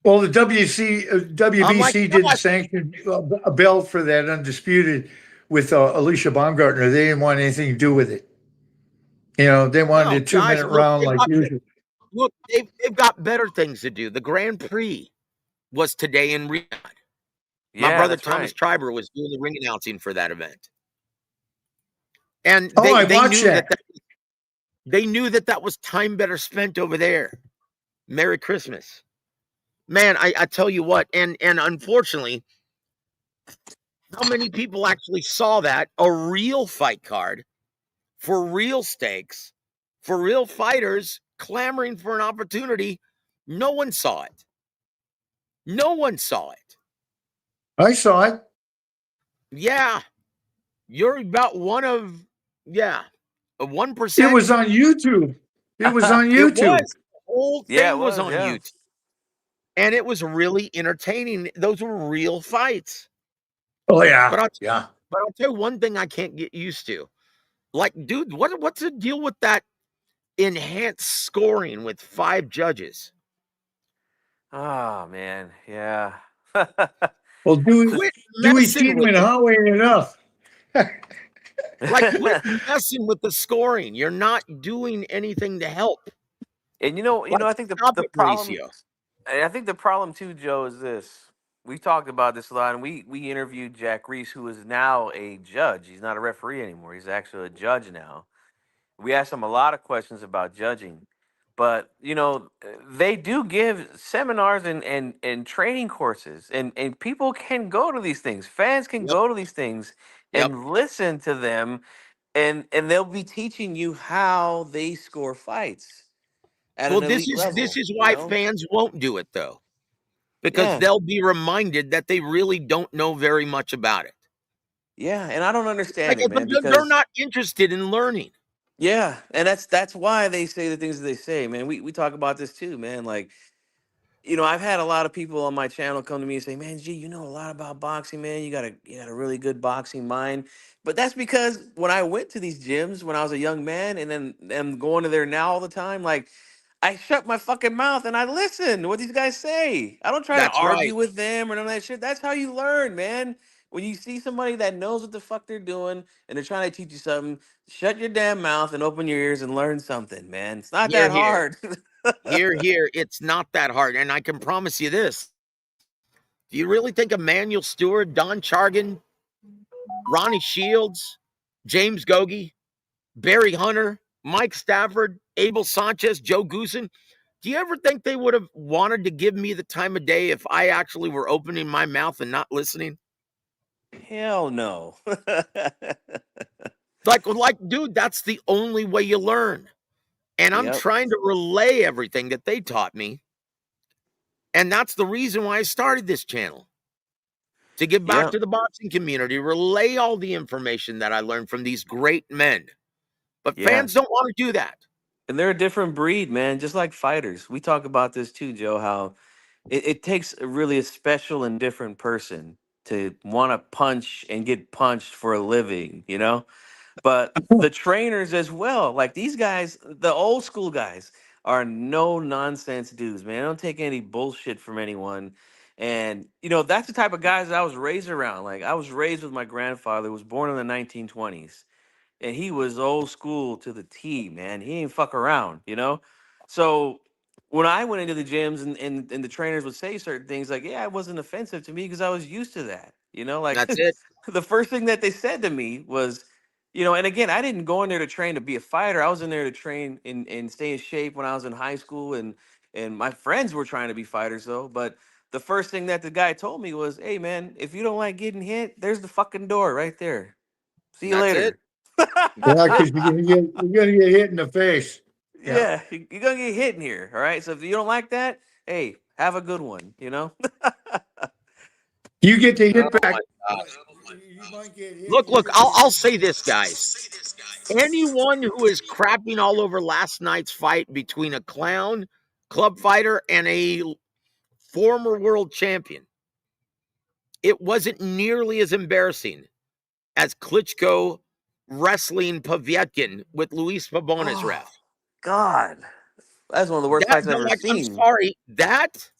Well, the Like, WBC didn't sanction a belt for that undisputed with Alicia Baumgartner. They didn't want anything to do with it. They wanted no, a guys, 2 minute look, round they like got the usual. Look, they've got better things to do. The Grand Prix was today in Riyadh. My Yeah, brother that's Thomas right. Triber was doing the ring announcing for that event, and Oh, I they watched knew that, that. they knew that was time better spent over there. Merry Christmas, man! I tell you what, and unfortunately, how many people actually saw that a real fight card for real stakes, for real fighters clamoring for an opportunity? No one saw it. No one saw it. I saw it. Yeah, you're about one of, yeah, of It 1%. was on YouTube. It was on It YouTube. was. The whole Yeah, it thing was was. on Yeah. YouTube, and it was really entertaining. Those were real fights. Oh yeah, But I'll yeah. but I'll tell you one thing I can't get used to. Like, dude, what's the deal with that enhanced scoring with 5 judges? Oh man, yeah. Well, Quit Dewey's messing keeping with it it. hot way enough. Like, quit messing with the scoring. You're not doing anything to help. And Like, I think stop the it, problem, Mauricio. I think the problem too, Joe, is this. We talked about this a lot, and we interviewed Jack Reese, who is now a judge. He's not a referee anymore. He's actually a judge now. We asked him a lot of questions about judging, but they do give seminars and training courses, and people can go to these things. Fans can Yep. go to these things Yep. and listen to them, and they'll be teaching you how they score fights at Well, an this elite is level. why fans won't do it though, because Yeah, they'll be reminded that they really don't know very much about it. yeah, and I don't Like, understand it, man, they're because not interested in learning. yeah, and that's why they say the things that they say, man. We talk about this too, man. Like, I've had a lot of people on my channel come to me and say, "Man, gee, you know a lot about boxing, man. You got a really good boxing mind." But that's because when I went to these gyms when I was a young man, and then am going to there now all the time, like I shut my fucking mouth and I listen to what these guys say. I don't try to That's argue right. with them or none of that shit. That's how you learn, man. When you see somebody that knows what the fuck they're doing and they're trying to teach you something, shut your damn mouth and open your ears and learn something, man. It's not Here, that here, hard. here. It's not that hard, and I can promise you this: do you really think Emmanuel Stewart, Don Chargan, Ronnie Shields, James Gogi, Barry Hunter, Mike Stafford, Abel Sanchez, Joe Goosen, do you ever think they would have wanted to give me the time of day if I actually were opening my mouth and not listening? Hell no. Like, dude, that's the only way you learn. And I'm Yep. trying to relay everything that they taught me. And that's the reason why I started this channel, to give back Yep. to the boxing community, relay all the information that I learned from these great men. But Yeah. fans don't want to do that. And they're a different breed, man, just like fighters. We talk about this too, Joe, how it takes really a special and different person to want to punch and get punched for a living, But the trainers as well, like these guys, the old school guys, are no nonsense dudes, man. They don't take any bullshit from anyone. And, that's the type of guys that I was raised around. Like, I was raised with my grandfather, who was born in the 1920s, and he was old school to the T, man. He ain't fuck around. So when I went into the gyms and the trainers would say certain things, like, yeah, it wasn't offensive to me because I was used to that. Like That's it. the first thing that they said to me was, and again, I didn't go in there to train to be a fighter. I was in there to train and stay in shape when I was in high school, and my friends were trying to be fighters though. But the first thing that the guy told me was, "Hey man, if you don't like getting hit, there's the fucking door right there. See you That's it. later." Yeah, because you're gonna get hit in the face. Yeah. Yeah, you're gonna get hit in here. All right. So if you don't like that, hey, have a good one. You get to Oh hit back. my God. You might get hit. Look, I'll say this, guys. Anyone who is crapping all over last night's fight between a clown club fighter and a former world champion, it wasn't nearly as embarrassing as Klitschko wrestling Povetkin with Luis Pabon as Oh ref. God, that's one of the worst That, fights I've no, ever like, I'm seen. sorry, that,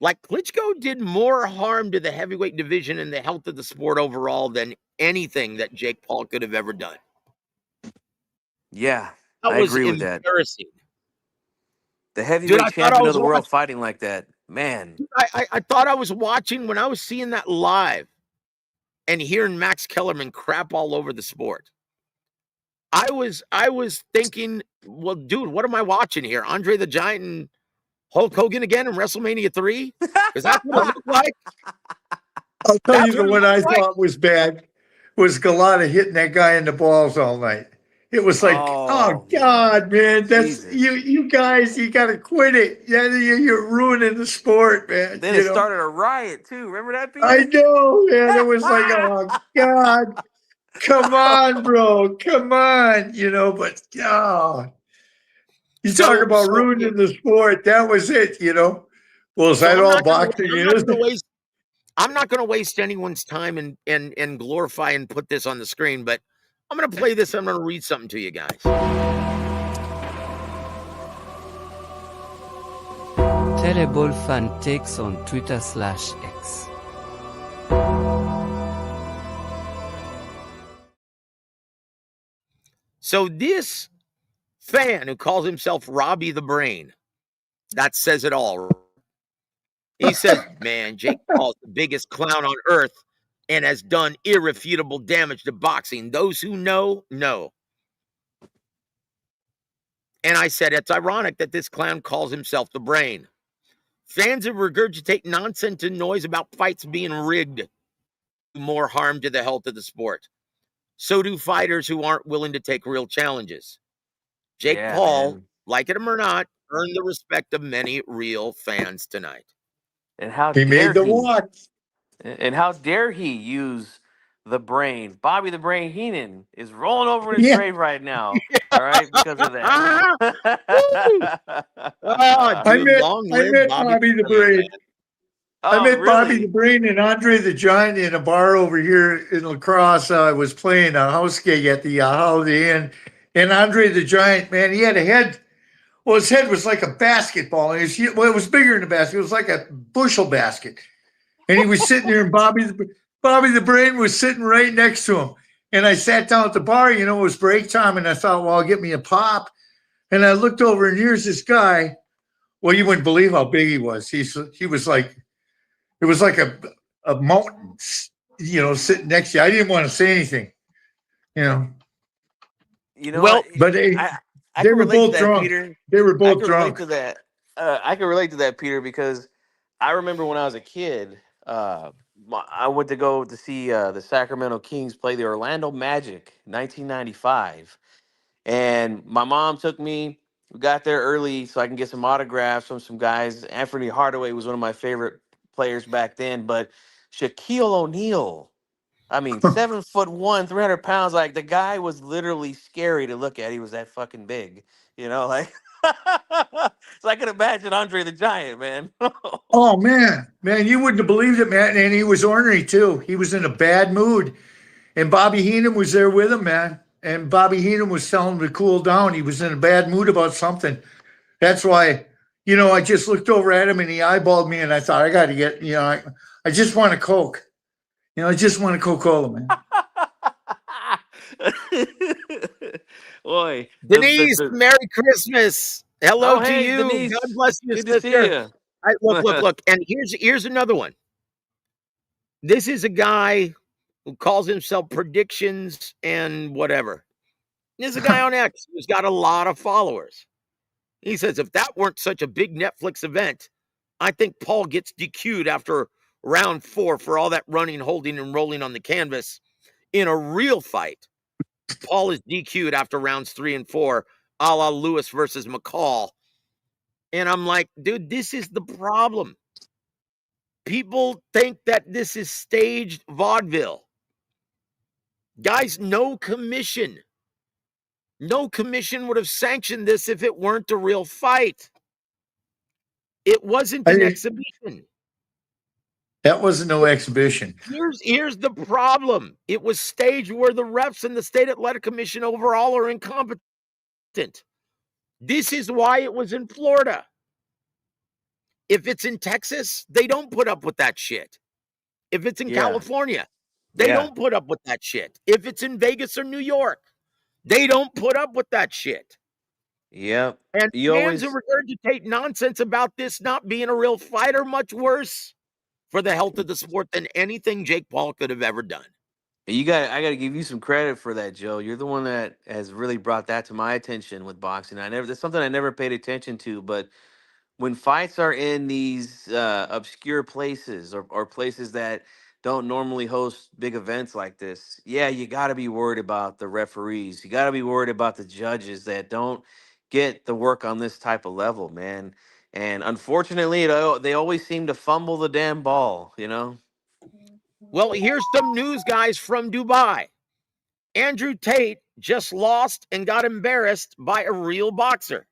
like, Klitschko did more harm to the heavyweight division and the health of the sport overall than anything that Jake Paul could have ever done. Yeah, That I was agree with that. embarrassing. The Dude, heavyweight I thought I champion of was the world watching. fighting like that, man. I thought I was watching when I was seeing that live and hearing Max Kellerman crap all over the sport. I was thinking, well, dude, what am I watching here? Andre the Giant and Hulk Hogan again in WrestleMania 3? Because that's what it looked like. I'll tell That's you the what it one I looked like. thought was bad was Galata hitting that guy in the balls all night. It was like, oh Oh man, God, man, that's Jesus! you guys, you got to quit it. Yeah, you're ruining the sport, man. Then it started a riot too. Remember that, I Peter? know, man. It was like, oh God, come on, bro, come on, but you talk So about ruining the sport. That was it, Well, is so that I'm all not gonna boxing I'm not is? gonna waste I'm not gonna waste anyone's time and glorify and put this on the screen, but I'm gonna play this. I'm gonna read something to you guys. Terrible fan takes on Twitter/X. So this fan who calls himself Robbie the Brain, that says it all. He says, man, Jake Paul's the biggest clown on earth and has done irrefutable damage to boxing. Those who know. And I said, it's ironic that this clown calls himself the Brain. Fans who regurgitate nonsense and noise about fights being rigged do more harm to the health of the sport. So do fighters who aren't willing to take real challenges. Jake Yeah, Paul, man. like it or not, earned the respect of many real fans tonight. And how He made dare the he? walk. And how dare he use the Brain? Bobby the Brain Heenan is rolling over in his Yeah. grave right now. All right, because of that. Woo! Oh, I dude, met long I live met Bobby Bobby the Brain, Brain. man. I Oh, met Bobby the really? Brain and Andre the Giant in a bar over here in La Crosse. I was playing a house gig at the Holiday Inn, and Andre the Giant, man, he had a head. Well, his head was like a basketball. It was bigger than a basket. It was like a bushel basket, and he was sitting there, and Bobby the Brain was sitting right next to him. And I sat down at the bar. It was break time, and I thought, well, I'll get me a pop. And I looked over, and here's this guy. Well, you wouldn't believe how big he was. He was like. It was like a mountain, sitting next to you. I didn't want to say anything, you know, You know Well, what? but I they can were relate to both that, drunk. Peter. They were I both can relate drunk. to that. I can relate to that, Peter, because I remember when I was a kid, I went to go to see the Sacramento Kings play the Orlando Magic, 1995, and my mom took me. We got there early so I can get some autographs from some guys. Anthony Hardaway was one of my favorite players back then, but Shaquille O'Neal. I mean, 7'1", 300 pounds. Like the guy was literally scary to look at. He was that fucking big, like. So I can imagine Andre the Giant, man. Oh man, you wouldn't have believed it, man. And he was ornery too. He was in a bad mood, and Bobby Heenan was there with him, man. And Bobby Heenan was telling him to cool down. He was in a bad mood about something. That's why, I just looked over at him and he eyeballed me, and I thought I got to get, I just want a Coke. I just want a Coca-Cola, man. Boy, Denise, Merry Christmas. Hello oh to hey you. God Denise, bless you, good to see sister. you. Look. And here's another one. This is a guy who calls himself Predictions and whatever. There's a guy on X who's got a lot of followers. He says, if that weren't such a big Netflix event, I think Paul gets DQ'd after round 4 for all that running, holding, and rolling on the canvas. In a real fight, Paul is DQ'd after rounds 3 and 4, a la Lewis versus McCall. And I'm like, dude, this is the problem. People think that this is staged vaudeville. Guys, no commission would have sanctioned this if it weren't a real fight. It wasn't an exhibition. That wasn't no exhibition. Here's the problem. It was staged where the refs and the state athletic commission overall are incompetent. This is why it was in Florida. If it's in Texas, they don't put up with that shit. If it's in Yeah, California, they yeah. don't put up with that shit. If it's in Vegas or New York, they don't put up with that shit. Yep. And You fans who always regurgitate nonsense about this not being a real fighter, much worse for the health of the sport than anything Jake Paul could have ever done. I got to give you some credit for that, Joe. You're the one that has really brought that to my attention with boxing. That's something I never paid attention to, but when fights are in these obscure places or places that don't normally host big events like this, yeah, you got to be worried about the referees. You got to be worried about the judges that don't get the work on this type of level, man. And unfortunately, they always seem to fumble the damn ball, you know? Well, here's some news, guys, from Dubai. Andrew Tate just lost and got embarrassed by a real boxer.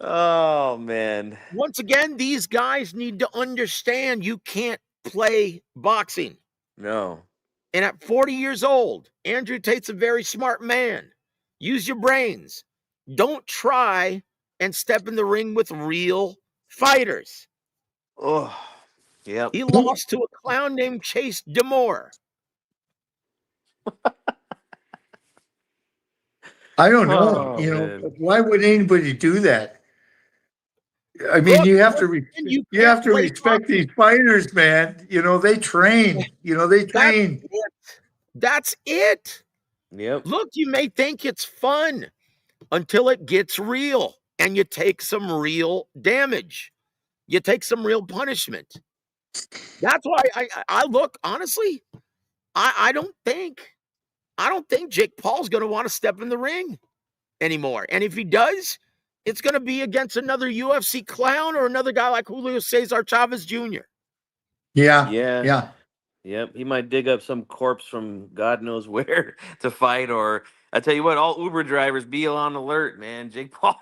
Oh, man. Once again, these guys need to understand you can't play boxing. No. And at 40 years old, Andrew Tate's a very smart man. Use your brains. Don't try and step in the ring with real fighters. Oh, yep. He lost to a clown named Chase Demore. I don't know. Oh, You know, man. why would anybody do that? I mean, Look, you have to you you can't have to play respect these fighters, man. You know, they train. You know, they That's train. it. That's it. Yep. Look, you may think it's fun until it gets real and you take some real damage. You take some real punishment. That's why I look, honestly, I don't think Jake Paul's going to want to step in the ring anymore. And if he does, it's going to be against another UFC clown or another guy like Julio Cesar Chavez Jr. Yeah, Yeah. yeah. Yep. He might dig up some corpse from God knows where to fight. Or I tell you what, all Uber drivers be on alert, man. Jake Paul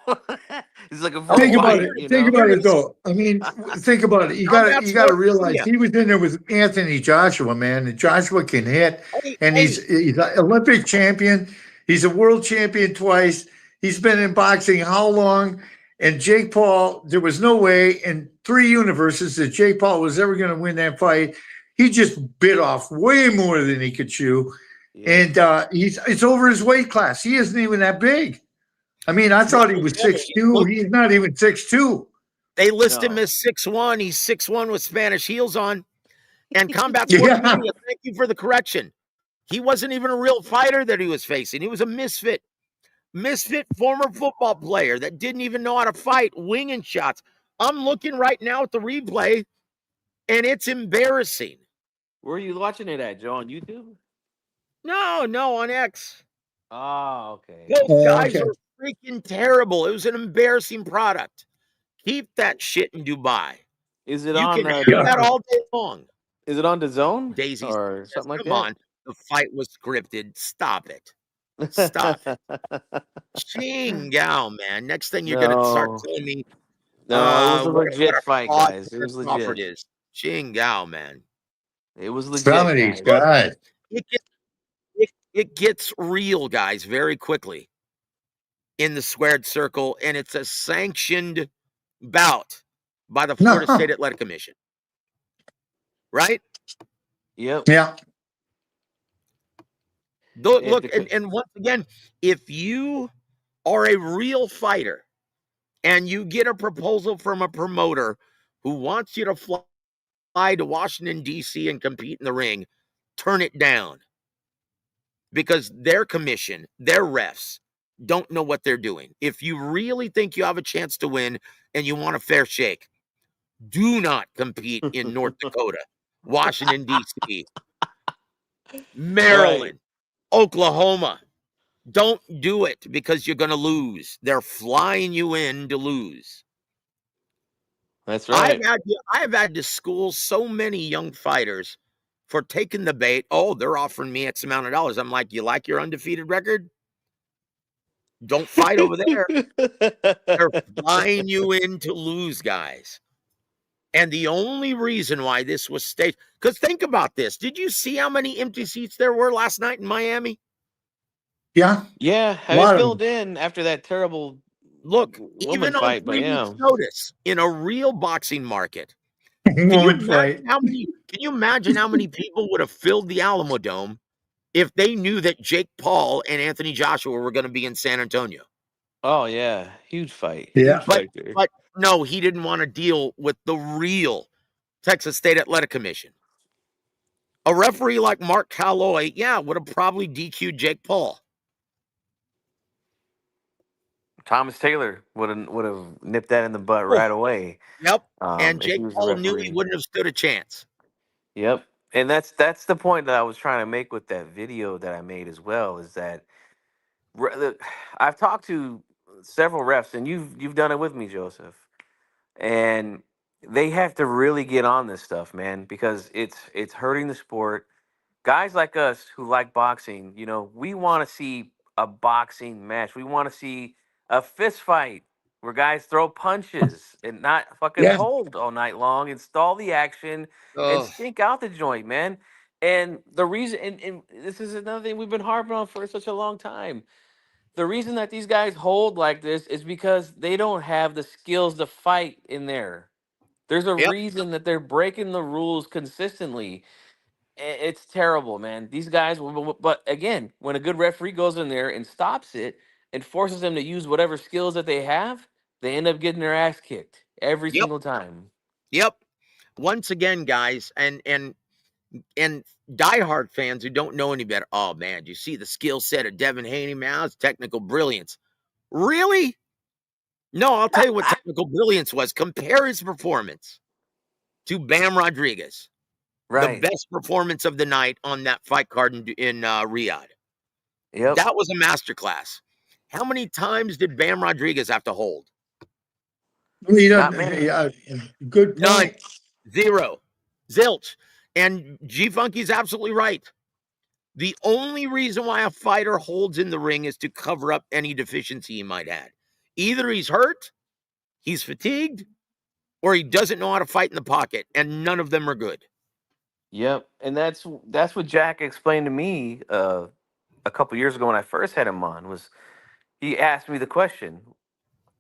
is looking for a Think Oh, about fight, it. you Think know? about here it it is. though. I mean, think about it. Now You that's got to more for realize you. he was in there with Anthony Joshua, man, and Joshua can hit, and Hey, he's an Olympic champion. He's a world champion twice. He's been in boxing how long? And Jake Paul, there was no way in 3 universes that Jake Paul was ever going to win that fight. He just bit off way more than he could chew, Yep. and it's over his weight class. He isn't even that big. I mean, I thought he was 6'2". look, He's not even 6'2". they list him No. as 6'1". He's 6'1" with Spanish heels on. And Combat Sports Yeah. Media, thank you for the correction. He wasn't even a real fighter that he was facing. He was a misfit former football player that didn't even know how to fight, winging shots. I'm looking right now at the replay, and it's embarrassing. Where are you watching it at, Joe? On YouTube? No, on X. Oh, okay. Both guys Okay. are freaking terrible. It was an embarrassing product. Keep that shit in Dubai. Is it You on can have Yeah. that all day long. is it on the zone Daisy or says, something like come that? on. The fight was scripted. Stop it. Stop it. Chingao, man. Next thing you're gonna start No. telling me No, it was a what legit a fight, fraud guys. It Chris was Crawford legit. is. Chingao, man. It was legit, Somebody's guys. got. It gets, it gets real, guys, very quickly in the squared circle, and it's a sanctioned bout by the Florida State No. Athletic Commission. Right? Yep. Yeah. Look, and once again, if you are a real fighter and you get a proposal from a promoter who wants you to fly to Washington, D.C. and compete in the ring, turn it down. Because their commission, their refs, don't know what they're doing. If you really think you have a chance to win and you want a fair shake, do not compete in North Dakota, Washington, D.C., Right. Maryland, Oklahoma. Don't do it because you're going to lose. They're flying you in to lose. That's I right. have had to school so many young fighters for taking the bait. Oh, they're offering me X amount of dollars. I'm like, you like your undefeated record? Don't fight over there. They're flying you in to lose, guys. And the only reason why this was staged, because think about this. Did you see how many empty seats there were last night in Miami? Yeah. Yeah, A it lot of filled in after that terrible Look, woman even on fight, but 3 yeah. weeks' notice in a real boxing market. woman fight. Can you imagine how many people would have filled the Alamo Dome if they knew that Jake Paul and Anthony Joshua were going to be in San Antonio. Oh yeah, huge fight, Yeah. huge But fight there. but no, he didn't want to deal with the real Texas State Athletic Commission. A referee like Mark Calloy, yeah, would have probably DQ'd Jake Paul. Thomas Taylor would have nipped that in the butt Oh, right away. yep. And If Jake he was the Paul knew he referee. wouldn't have stood a chance. Yep. And that's the point that I was trying to make with that video that I made as well, is that I've talked to several refs, and you've done it with me, Joseph, and they have to really get on this stuff, man, because it's hurting the sport. Guys like us who like boxing, we want to see a boxing match. We want to see a fist fight where guys throw punches and not fucking Yeah. hold all night long and stall the action and Oh, stink out the joint, man. And the reason, and this is another thing we've been harping on for such a long time. The reason that these guys hold like this is because they don't have the skills to fight in there. There's a yep, reason that they're breaking the rules consistently. It's terrible, man. These guys, but again, when a good referee goes in there and stops it and forces them to use whatever skills that they have, they end up getting their ass kicked every yep, single time. yep. Once again, guys, and diehard fans who don't know any better. Oh man, you see the skill set of Devin Haney, man, it's technical brilliance. Really? No, I'll tell you what technical brilliance was. Compare his performance to Bam Rodriguez, the Right. best performance of the night on that fight card in Riyadh. Yep. That was a masterclass. How many times did Bam Rodriguez have to hold? You Not know, many. yeah, good None. point. Zero. Zilch. And G Funky's absolutely right. The only reason why a fighter holds in the ring is to cover up any deficiency he might have. Either he's hurt, he's fatigued, or he doesn't know how to fight in the pocket, and none of them are good. Yep. And that's what Jack explained to me a couple years ago when I first had him on. Was he asked me the question?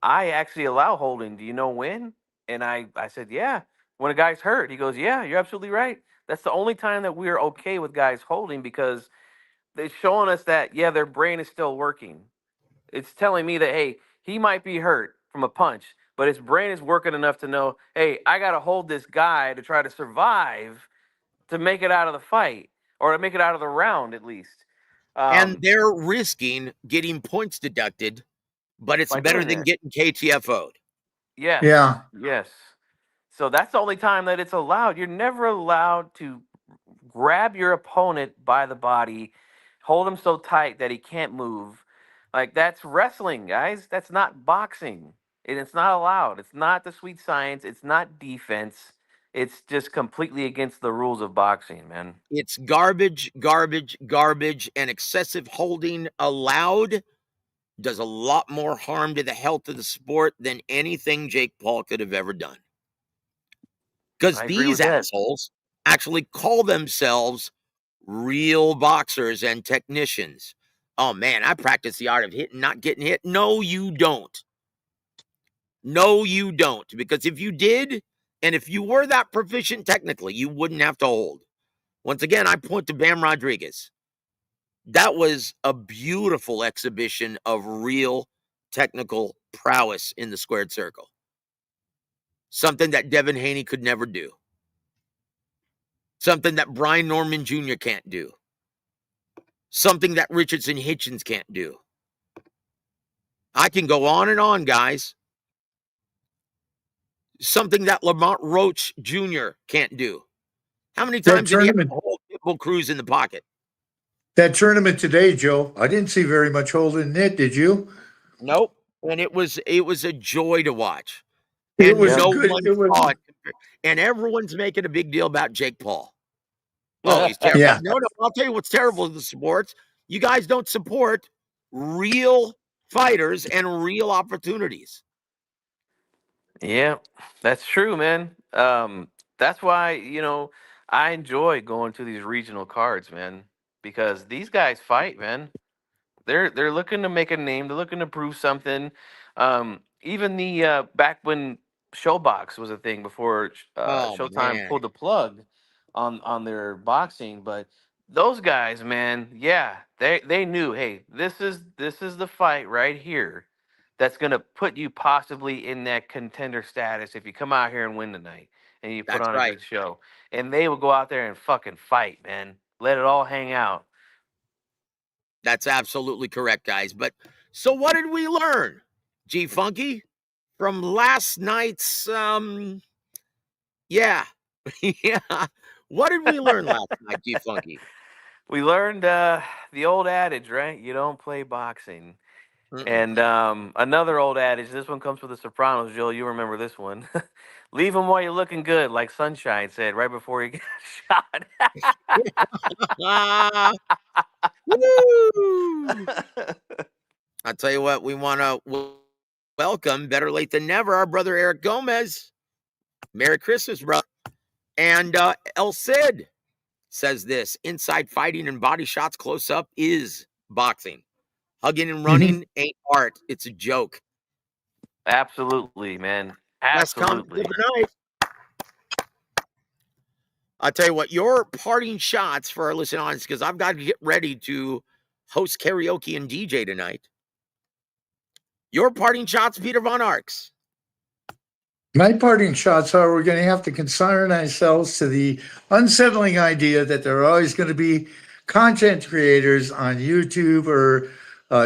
I actually allow holding. Do you know when? And I said, yeah. When a guy's hurt, he goes, yeah, you're absolutely right. That's the only time that we're okay with guys holding, because they're showing us that, yeah, their brain is still working. It's telling me that, hey, he might be hurt from a punch, but his brain is working enough to know, hey, I got to hold this guy to try to survive to make it out of the fight, or to make it out of the round at least. And Um, they're risking getting points deducted, but it's by better doing than that. getting KTFO'd. Yes. Yeah. Yes. So that's the only time that it's allowed. You're never allowed to grab your opponent by the body, hold him so tight that he can't move. Like, that's wrestling, guys. That's not boxing. And it's not allowed. It's not the sweet science. It's not defense. It's just completely against the rules of boxing, man. It's garbage, garbage, garbage, and excessive holding allowed does a lot more harm to the health of the sport than anything Jake Paul could have ever done. Because I agree these with that. assholes actually call themselves real boxers and technicians. Oh man, I practice the art of hitting, not getting hit. No, you don't. No, you don't. Because if you did, and if you were that proficient technically, you wouldn't have to hold. Once again, I point to Bam Rodriguez. That was a beautiful exhibition of real technical prowess in the squared circle. Something that Devin Haney could never do. Something that Brian Norman Jr. can't do. Something that Richardson Hitchens can't do. I can go on and on, guys. Something that Lamont Roach Jr. can't do. How many That times did he have to tournament, hold Pitbull Cruz in the pocket? that tournament today, Joe, I didn't see very much holding in it. Did you? Nope. And it was a joy to watch. It And was a Yep. no good. one It was. saw it. And everyone's making a big deal about Jake Paul. Oh, he's terrible. Yeah. No, no, I'll tell you what's terrible in the sports. You guys don't support real fighters and real opportunities. Yeah, that's true, man. That's why, I enjoy going to these regional cards, man, because these guys fight, man. They're looking to make a name. They're looking to prove something. Even the back when Showbox was a thing before Oh Showtime man. pulled the plug on their boxing, but Those guys, man, yeah, they knew, hey, this is the fight right here that's gonna put you possibly in that contender status if you come out here and win tonight and you put That's on a right. good show. And they would go out there and fucking fight, man. Let it all hang out. That's absolutely correct, guys. But so what did we learn, G Funky, from last night's yeah. Yeah. What did we learn last night, G Funky? We learned the old adage, right? You don't play boxing. Mm-mm. And another old adage. This one comes from The Sopranos, Joel. You remember this one? Leave him while you're looking good, like Sunshine said right before he got Ah, woo! shot. I'll tell you what, we want to welcome, better late than never, our brother Eric Gomez. Merry Christmas, bro. And El Cid says this: inside fighting and body shots close up is boxing. Hugging and running ain't art. It's a joke. Absolutely, man. Best comment of Absolutely. the night. I'll tell you what, your parting shots for our listening audience, because I've got to get ready to host karaoke and DJ tonight. Your parting shots, Peter Von Arx. My parting shots are we're going to have to concern ourselves to the unsettling idea that there are always going to be content creators on YouTube or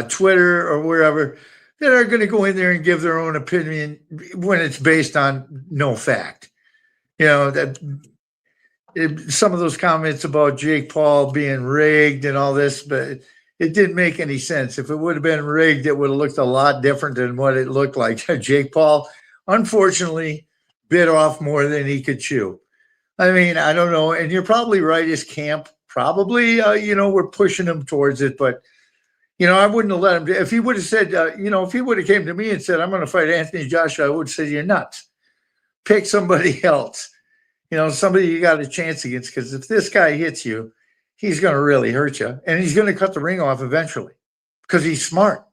Twitter or wherever that are going to go in there and give their own opinion when it's based on no fact. You know, that some of those comments about Jake Paul being rigged and all this, but it didn't make any sense. If it would have been rigged, it would have looked a lot different than what it looked like. Jake Paul, unfortunately, bit off more than he could chew. I mean, I don't know. And you're probably right. His camp probably, we're pushing him towards it. But, I wouldn't have let him. If he would have said, if he would have came to me and said, I'm going to fight Anthony Joshua, I would say, you're nuts. Pick somebody else. Somebody you got a chance against, because if this guy hits you, he's going to really hurt you, and he's going to cut the ring off eventually because he's smart.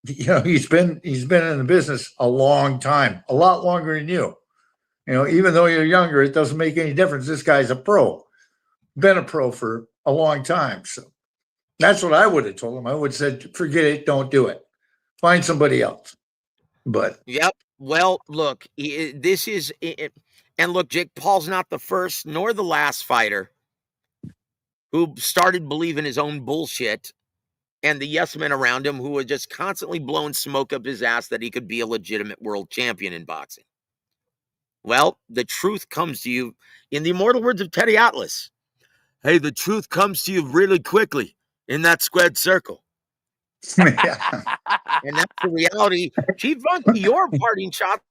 He's been in the business a long time, a lot longer than you. Even though you're younger, it doesn't make any difference. This guy's a pro, been a pro for a long time. So that's what I would have told him. I would have said, forget it, don't do it. Find somebody else. But Yep. Well, look, this is and look, Jake Paul's not the first nor the last fighter who started believing his own bullshit and the yes men around him who had just constantly blown smoke up his ass that he could be a legitimate world champion in boxing. Well, the truth comes to you in the immortal words of Teddy Atlas. Hey, the truth comes to you really quickly in that squared circle. yeah. And that's the reality. Chief Funky, your parting shot.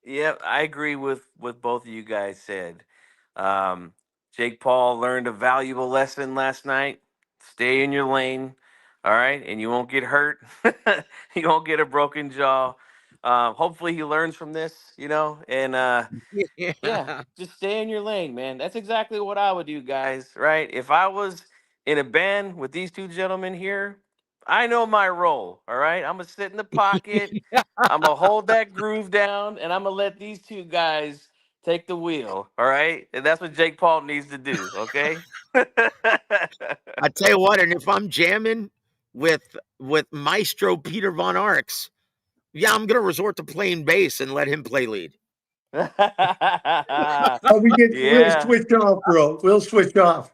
Yep, I agree with both of you guys said. Jake Paul learned a valuable lesson last night. Stay in your lane, all right, and you won't get hurt. You won't get a broken jaw. Hopefully, he learns from this, and yeah, Yeah. just stay in your lane, man. That's exactly what I would do, guys. Right? If I was in a band with these two gentlemen here, I know my role. All right, I'm gonna sit in the pocket. I'm gonna hold that groove down, and I'm gonna let these two guys take the wheel. All right, and that's what Jake Paul needs to do. Okay. I tell you what, and if I'm jamming with Maestro Peter Von Arx, yeah, I'm gonna resort to playing bass and let him play lead. We'll Yeah. switch off, bro. We'll switch off.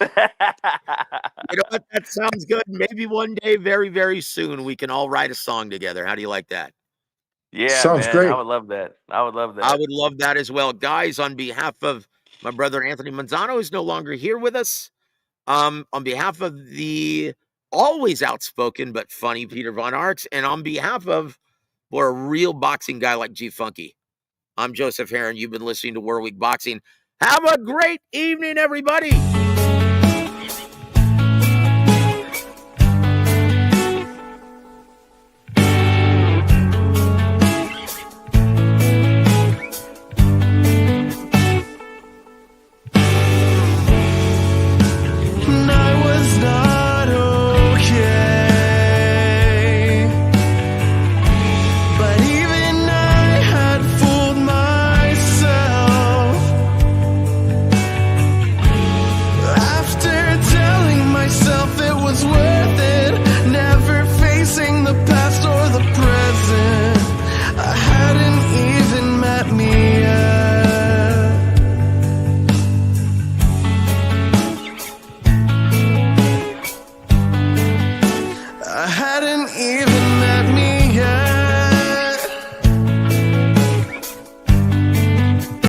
You know what? That sounds good. Maybe one day, very, very soon, we can all write a song together. How do you like that? Yeah, Sounds man. I great. would love that. I would love I that. would love that as well. Guys, on behalf of my brother Anthony Manzano, who's no longer here with us, on behalf of the always outspoken but funny Peter Von Arx, and on behalf of a real boxing guy like G Funky, I'm Joseph Heron. You've been listening to WaraWeek Boxing. Have a great evening, everybody.